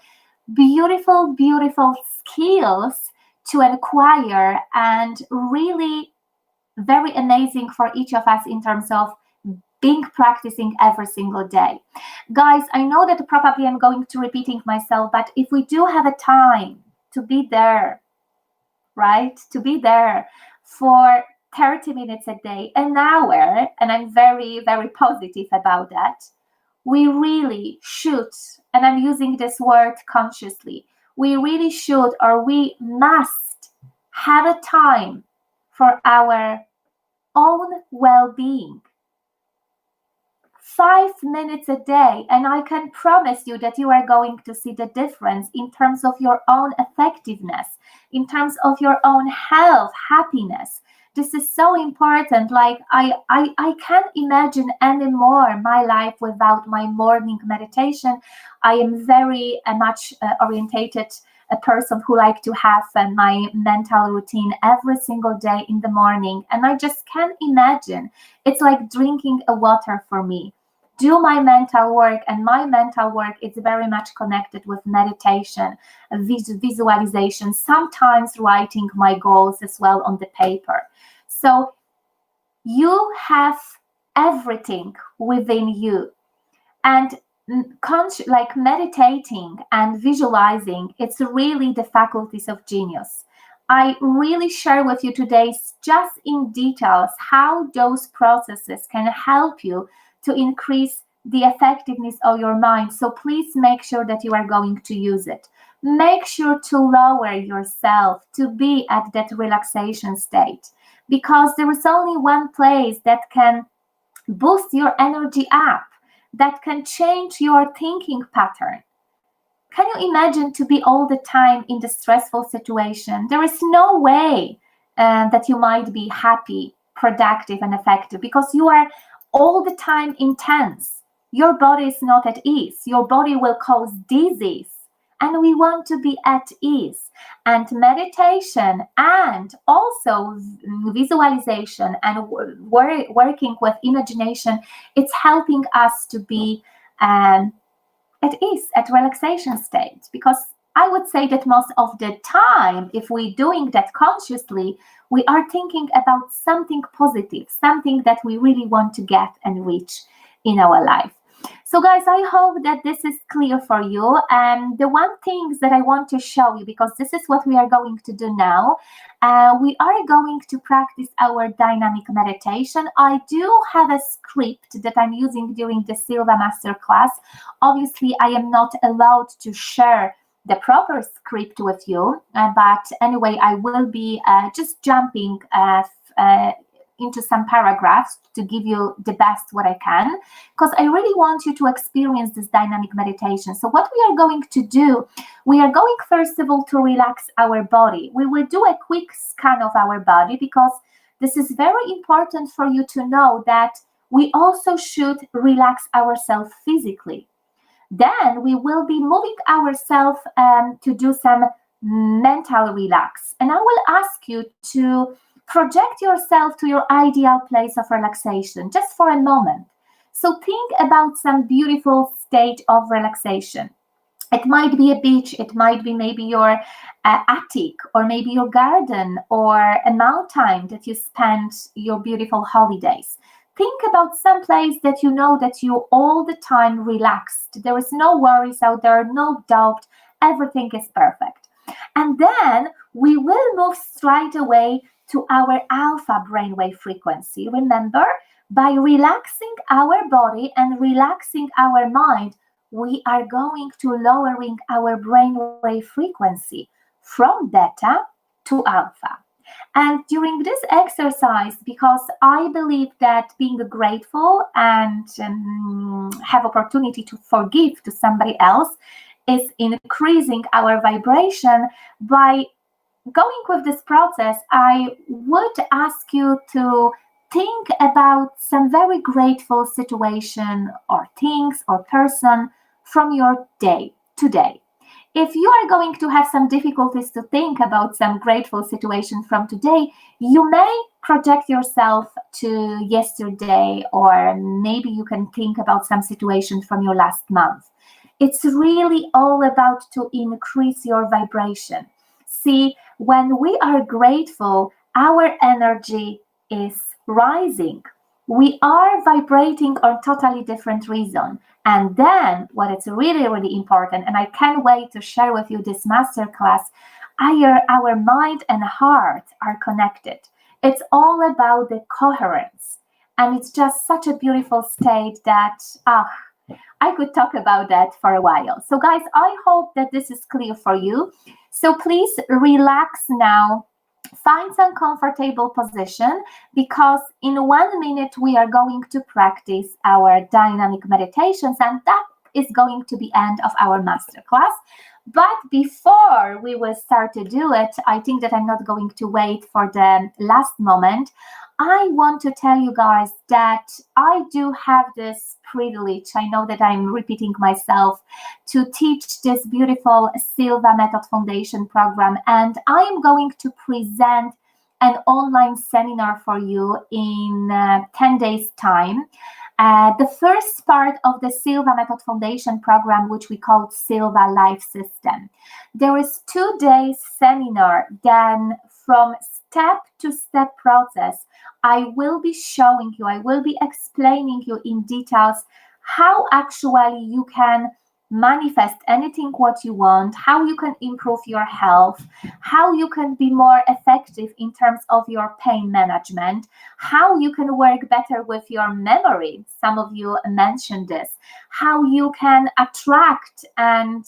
beautiful, beautiful skills to acquire, and really very amazing for each of us in terms of being practicing every single day. Guys, I know that probably I'm going to repeating myself, but if we do have a time to be there, right, to be there for 30 minutes a day, an hour, and I'm very, very positive about that, we really should, and I'm using this word consciously, we really should, or we must have a time for our own well-being. 5 minutes a day, and I can promise you that you are going to see the difference in terms of your own effectiveness, in terms of your own health, happiness. This is so important. Like, I can't imagine anymore my life without my morning meditation. I am very much orientated a person who like to have my mental routine every single day in the morning, and I just can't imagine. It's like drinking a water for me. Do my mental work, and my mental work is very much connected with meditation, visualization, sometimes writing my goals as well on the paper. So you have everything within you, and like meditating and visualizing, it's really the faculties of genius. I really share with you today just in details how those processes can help you to increase the effectiveness of your mind. So please make sure that you are going to use it. Make sure to lower yourself to be at that relaxation state, because there is only one place that can boost your energy up, that can change your thinking pattern. Can you imagine to be all the time in the stressful situation? There is no way that you might be happy, productive, and effective, because you are all the time intense. Your body is not at ease. Your body will cause disease. And we want to be at ease. And meditation and also visualization and working with imagination, it's helping us to be at ease, at relaxation state. Because I would say that most of the time, if we're doing that consciously, we are thinking about something positive, something that we really want to get and reach in our life. So guys, I hope that this is clear for you. And the one thing that I want to show you, because this is what we are going to do now, we are going to practice our dynamic meditation. I do have a script that I'm using during the Silva masterclass. Obviously, I am not allowed to share the proper script with you, but anyway, I will be just jumping into some paragraphs to give you the best what I can, because I really want you to experience this dynamic meditation. So what we are going to do, we are going first of all to relax our body. We will do a quick scan of our body, because this is very important for you to know that we also should relax ourselves physically. Then we will be moving ourselves to do some mental relax. And I will ask you to project yourself to your ideal place of relaxation just for a moment. So think about some beautiful state of relaxation. It might be a beach, it might be maybe your attic, or maybe your garden, or a mountain that you spend your beautiful holidays. Think about some place that you know that you all the time relaxed. There is no worries out there, no doubt, everything is perfect. And then we will move straight away to our alpha brainwave frequency. Remember, by relaxing our body and relaxing our mind, we are going to lowering our brainwave frequency from beta to alpha. And during this exercise, because I believe that being grateful and have opportunity to forgive to somebody else is increasing our vibration, by going with this process, I would ask you to think about some very grateful situation or things or person from your day today. If you are going to have some difficulties to think about some grateful situation from today, you may project yourself to yesterday, or maybe you can think about some situation from your last month. It's really all about to increase your vibration. See, when we are grateful, our energy is rising. We are vibrating on totally different reason. And then what is really, really important, and I can't wait to share with you this masterclass, our mind and heart are connected. It's all about the coherence. And it's just such a beautiful state that, I could talk about that for a while. So guys, I hope that this is clear for you. So please relax now. Find some comfortable position, because in 1 minute we are going to practice our dynamic meditations, and that is going to be end of our masterclass. But before we will start to do it, I think that I'm not going to wait for the last moment. I want to tell you guys that I do have this privilege, I know that I'm repeating myself, to teach this beautiful Silva Method Foundation program, and I am going to present an online seminar for you in 10 days' time. The first part of the Silva Method Foundation program, which we call Silva Life System. There is 2 days seminar, then from step-to-step process, I will be showing you, I will be explaining you in details how actually you can manifest anything what you want, how you can improve your health, how you can be more effective in terms of your pain management, how you can work better with your memory. Some of you mentioned this. How you can attract and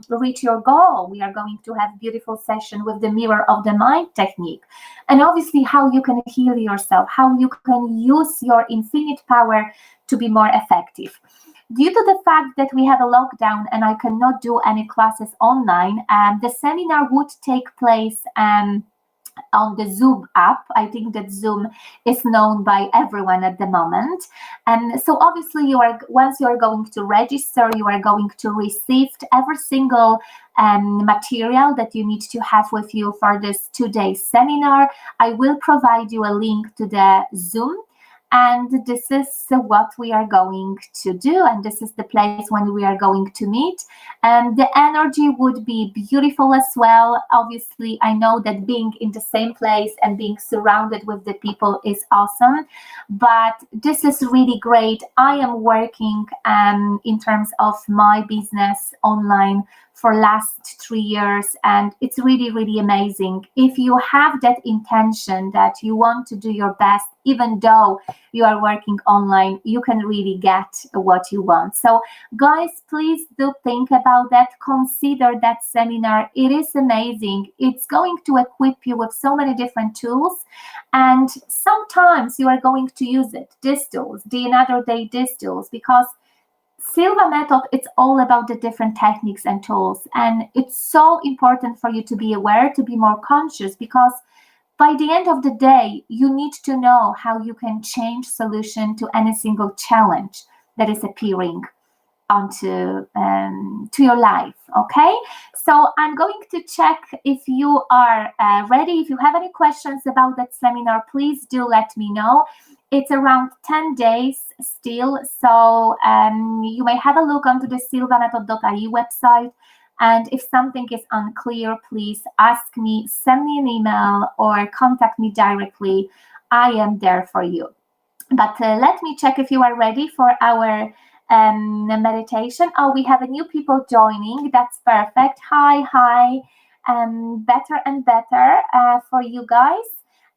reach your goal. We are going to have a beautiful session with the mirror of the mind technique. And obviously how you can heal yourself, how you can use your infinite power to be more effective. Due to the fact that we have a lockdown and I cannot do any classes online, the seminar would take place on the Zoom app. I think that Zoom is known by everyone at the moment. And so obviously once you are going to register, you are going to receive every single material that you need to have with you for this 2-day seminar. I will provide you a link to the Zoom. And this is what we are going to do, and this is the place when we are going to meet. And the energy would be beautiful as well. Obviously, I know that being in the same place and being surrounded with the people is awesome, but this is really great. I am working in terms of my business online for last 3 years, and it's really, really amazing. If you have that intention that you want to do your best, even though you are working online, you can really get what you want. So guys, please do think about that. Consider that seminar. It is amazing. It's going to equip you with so many different tools, and sometimes you are going to use it, these tools, the another day these tools, because Silva method, it's all about the different techniques and tools. And it's so important for you to be aware, to be more conscious, because by the end of the day, you need to know how you can change solution to any single challenge that is appearing onto to your life. Okay, so I'm going to check if you are ready. If you have any questions about that seminar, please do let me know. It's around 10 days still, so you may have a look onto the silvamethod.ie website. And if something is unclear, please ask me, send me an email, or contact me directly. I am there for you. But let me check if you are ready for our meditation. Oh, we have a new people joining. That's perfect. Hi. Better and better for you guys.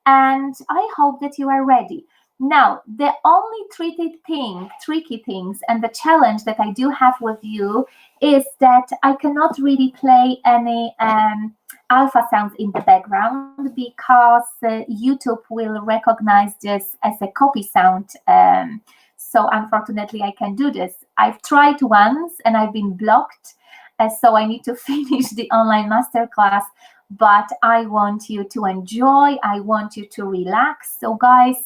And I hope that you are ready. Now, the only tricky things, and the challenge that I do have with you is that I cannot really play any alpha sounds in the background, because YouTube will recognize this as a copy sound. So unfortunately, I can do this. I've tried once and I've been blocked. So I need to finish the online masterclass. But I want you to enjoy. I want you to relax. So guys,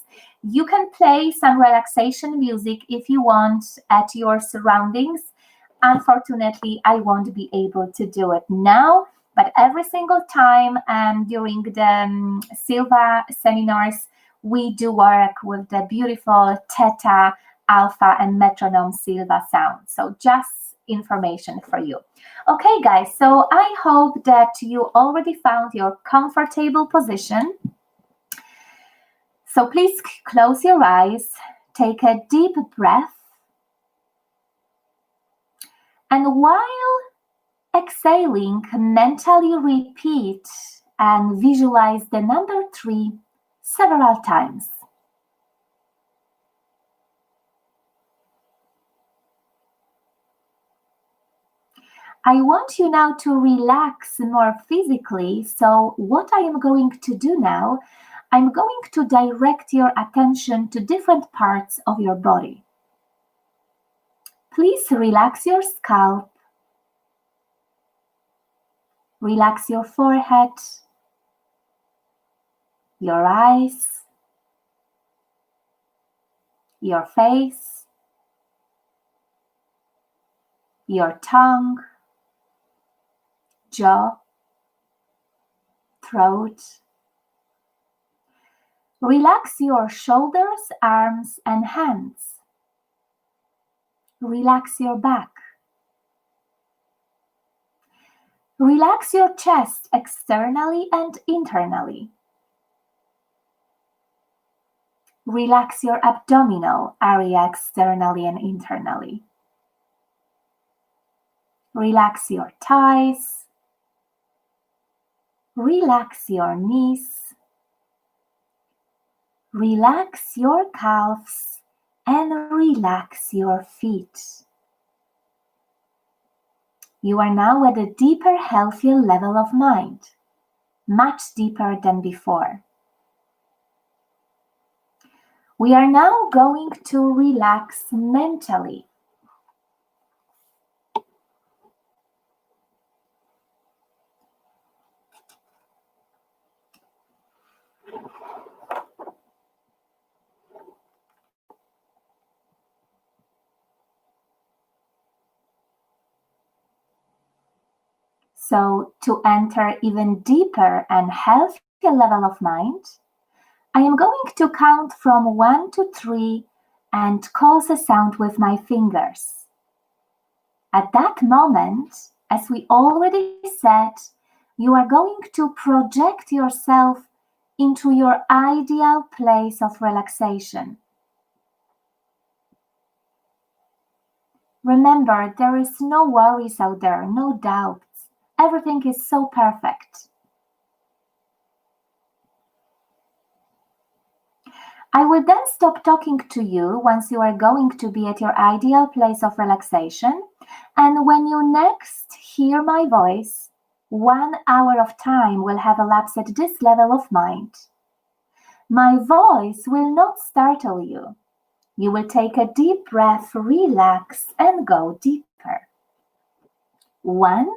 you can play some relaxation music if you want at your surroundings. Unfortunately, I won't be able to do it now, but every single time during the Silva seminars, we do work with the beautiful Theta, Alpha, and Metronome Silva sound. So just information for you. Okay, guys, so I hope that you already found your comfortable position. So please close your eyes, take a deep breath, and while exhaling, mentally repeat and visualize the number 3 several times. I want you now to relax more physically. So what I am going to do now, I'm going to direct your attention to different parts of your body. Please relax your scalp, relax your forehead, your eyes, your face, your tongue, jaw, throat. Relax your shoulders, arms, and hands. Relax your back. Relax your chest externally and internally. Relax your abdominal area externally and internally. Relax your thighs. Relax your knees. Relax your calves and relax your feet. You are now at a deeper, healthier level of mind, much deeper than before. We are now going to relax mentally. So to enter even deeper and healthier level of mind, I am going to count from 1 to 3 and cause a sound with my fingers. At that moment, as we already said, you are going to project yourself into your ideal place of relaxation. Remember, there is no worries out there, no doubts. Everything is so perfect. I will then stop talking to you once you are going to be at your ideal place of relaxation. And when you next hear my voice, 1 hour of time will have elapsed at this level of mind. My voice will not startle you. You will take a deep breath, relax, and go deeper. 1,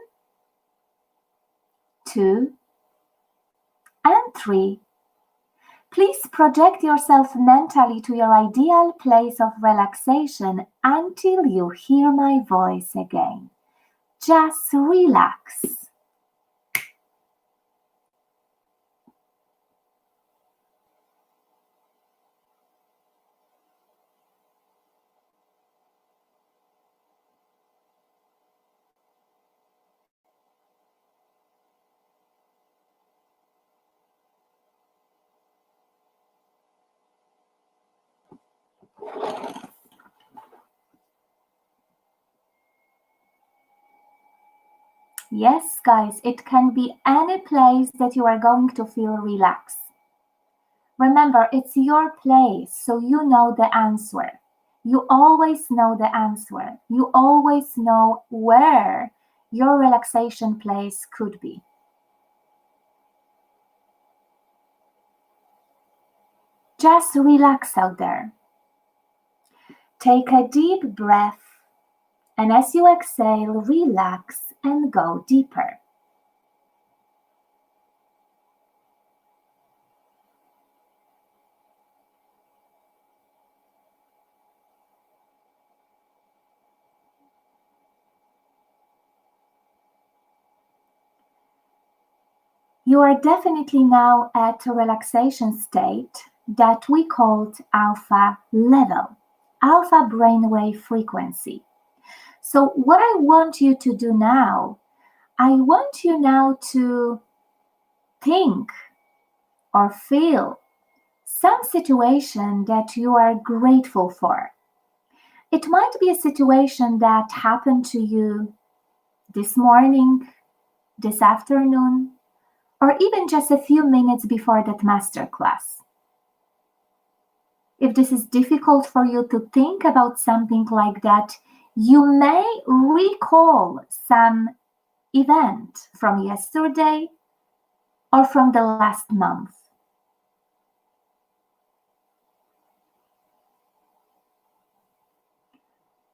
2, and 3. Please project yourself mentally to your ideal place of relaxation until you hear my voice again. Just relax. Yes, guys, it can be any place that you are going to feel relaxed. Remember, it's your place, so you know the answer. You always know the answer. You always know where your relaxation place could be. Just relax out there. Take a deep breath, and as you exhale, relax and go deeper. You are definitely now at a relaxation state that we called alpha level, alpha brainwave frequency. So what I want you to do now, I want you now to think or feel some situation that you are grateful for. It might be a situation that happened to you this morning, this afternoon, or even just a few minutes before that masterclass. If this is difficult for you to think about something like that, you may recall some event from yesterday or from the last month.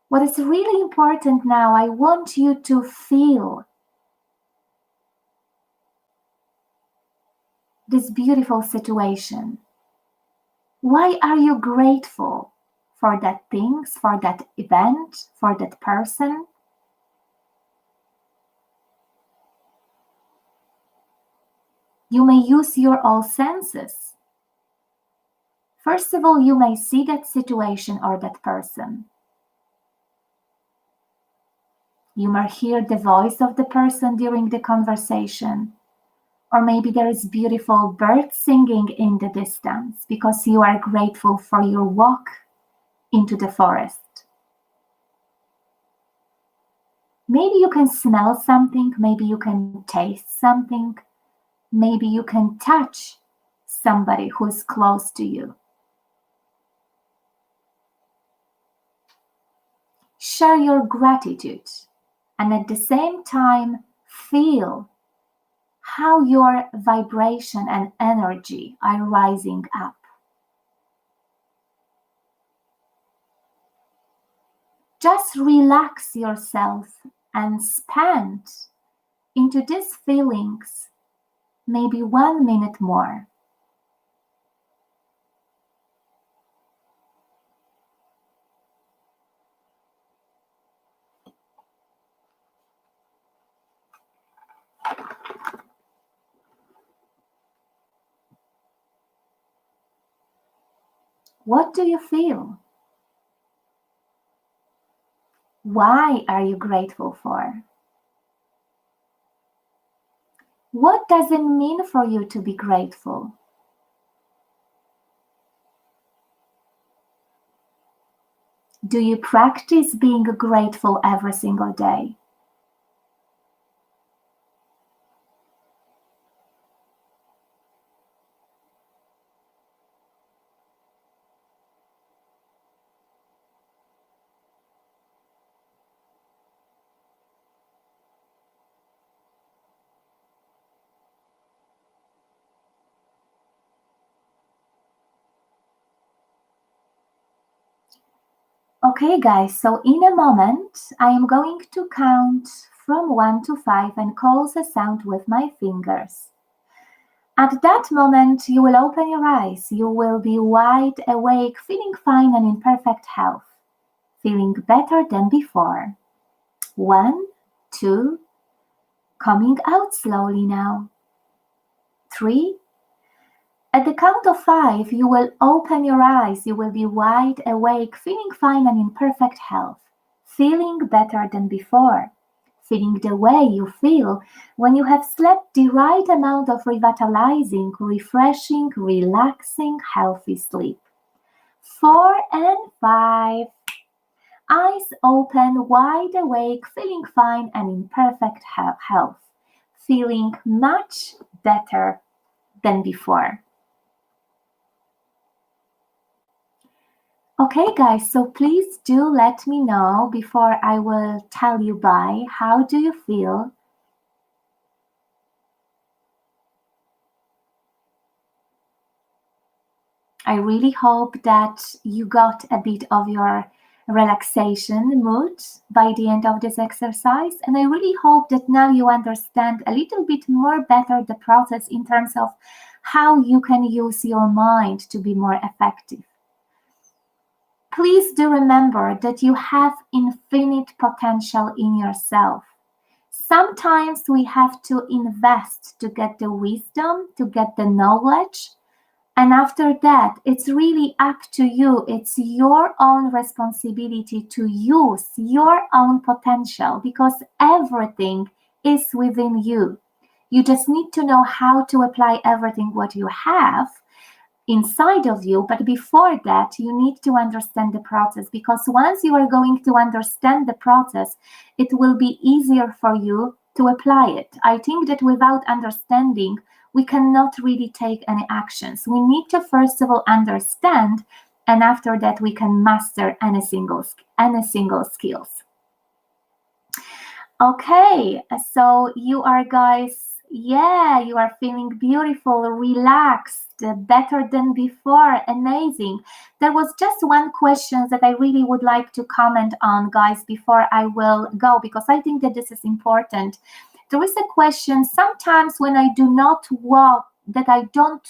What is really important now, I want you to feel this beautiful situation. Why are you grateful for that things, for that event, for that person? You may use your all senses. First of all, you may see that situation or that person. You may hear the voice of the person during the conversation. Or maybe there is beautiful birds singing in the distance because you are grateful for your walk into the forest. Maybe you can smell something, maybe you can taste something, maybe you can touch somebody who is close to you. Share your gratitude and at the same time feel how your vibration and energy are rising up. Just relax yourself and spend into these feelings maybe 1 minute more. What do you feel? Why are you grateful for? What does it mean for you to be grateful? Do you practice being grateful every single day? Okay, guys, so in a moment, I am going to count from 1 to 5 and cause a sound with my fingers. At that moment, you will open your eyes. You will be wide awake, feeling fine and in perfect health, feeling better than before. 1, 2, coming out slowly now. 3. At the count of 5, you will open your eyes. You will be wide awake, feeling fine and in perfect health, feeling better than before, feeling the way you feel when you have slept the right amount of revitalizing, refreshing, relaxing, healthy sleep. 4 and 5. Eyes open, wide awake, feeling fine and in perfect health, feeling much better than before. Okay, guys, so please do let me know before I will tell you bye. How do you feel? I really hope that you got a bit of your relaxation mood by the end of this exercise. And I really hope that now you understand a little bit more better the process in terms of how you can use your mind to be more effective. Please do remember that you have infinite potential in yourself. Sometimes we have to invest to get the wisdom, to get the knowledge. And after that, it's really up to you. It's your own responsibility to use your own potential because everything is within you. You just need to know how to apply everything what you have inside of you. But before that, you need to understand the process because once you are going to understand the process, it will be easier for you to apply it. I think that without understanding, we cannot really take any actions. We need to first of all understand, and after that we can master any single skills. Okay, so you are guys, yeah, you are feeling beautiful, relaxed, better than before, amazing. There was just one question that I really would like to comment on, guys, before I will go, because I think that this is important. There is a question, sometimes when I do not want, that I do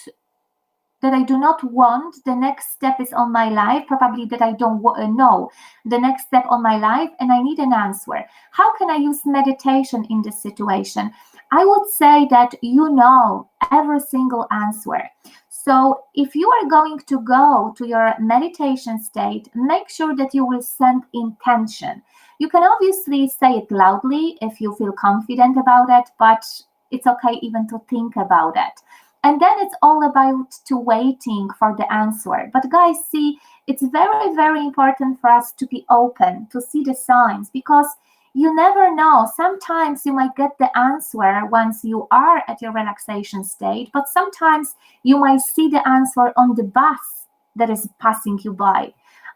not want, the next step is on my life, probably that I don't know the next step on my life, and I need an answer. How can I use meditation in this situation? I would say that you know every single answer. So if you are going to go to your meditation state, make sure that you will send intention. You can obviously say it loudly if you feel confident about it, but it's okay even to think about it. And then it's all about to waiting for the answer. But guys, see, it's very, very important for us to be open, to see the signs, because you never know. Sometimes you might get the answer once you are at your relaxation state, but sometimes you might see the answer on the bus that is passing you by.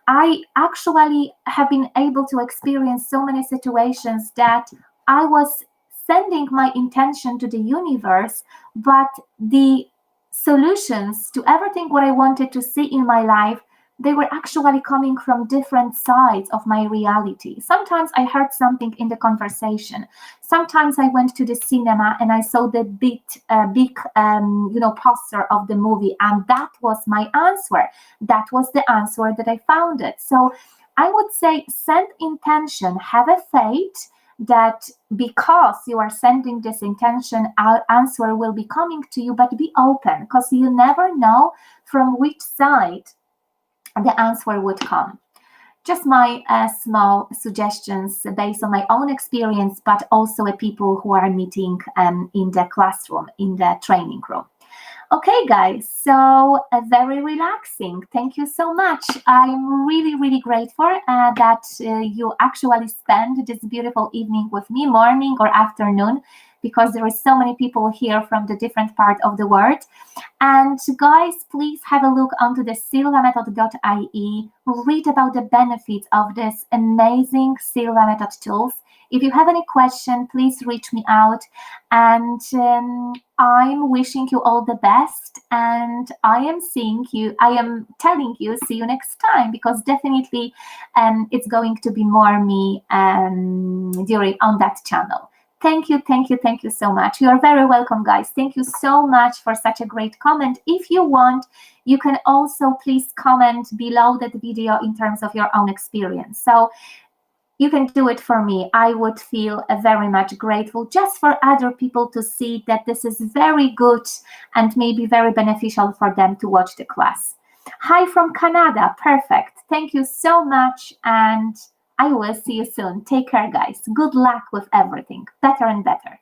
I actually have been able to experience so many situations that I was sending my intention to the universe, but the solutions to everything what I wanted to see in my life, they were actually coming from different sides of my reality. Sometimes I heard something in the conversation. Sometimes I went to the cinema and I saw the big poster of the movie, and that was my answer. That was the answer that I found it. So I would say send intention, have a faith that because you are sending this intention, our answer will be coming to you, but be open because you never know from which side the answer would come. Just my small suggestions based on my own experience, but also people who are meeting in the classroom, in the training room. Okay, guys, so very relaxing. Thank you so much. I'm really, really grateful that you actually spend this beautiful evening with me, morning or afternoon, because there are so many people here from the different part of the world. And guys, please have a look onto the silvamethod.ie, read about the benefits of this amazing Silva method tools. If you have any question, please reach me out. And I'm wishing you all the best. And I am telling you, see you next time, because definitely it's going to be more me during on that channel. Thank you so much. You are very welcome, guys. Thank you so much for such a great comment. If you want, you can also please comment below that video in terms of your own experience. So you can do it for me. I would feel very much grateful just for other people to see that this is very good and maybe very beneficial for them to watch the class. Hi from Canada. Perfect. Thank you so much, and I will see you soon. Take care, guys. Good luck with everything. Better and better.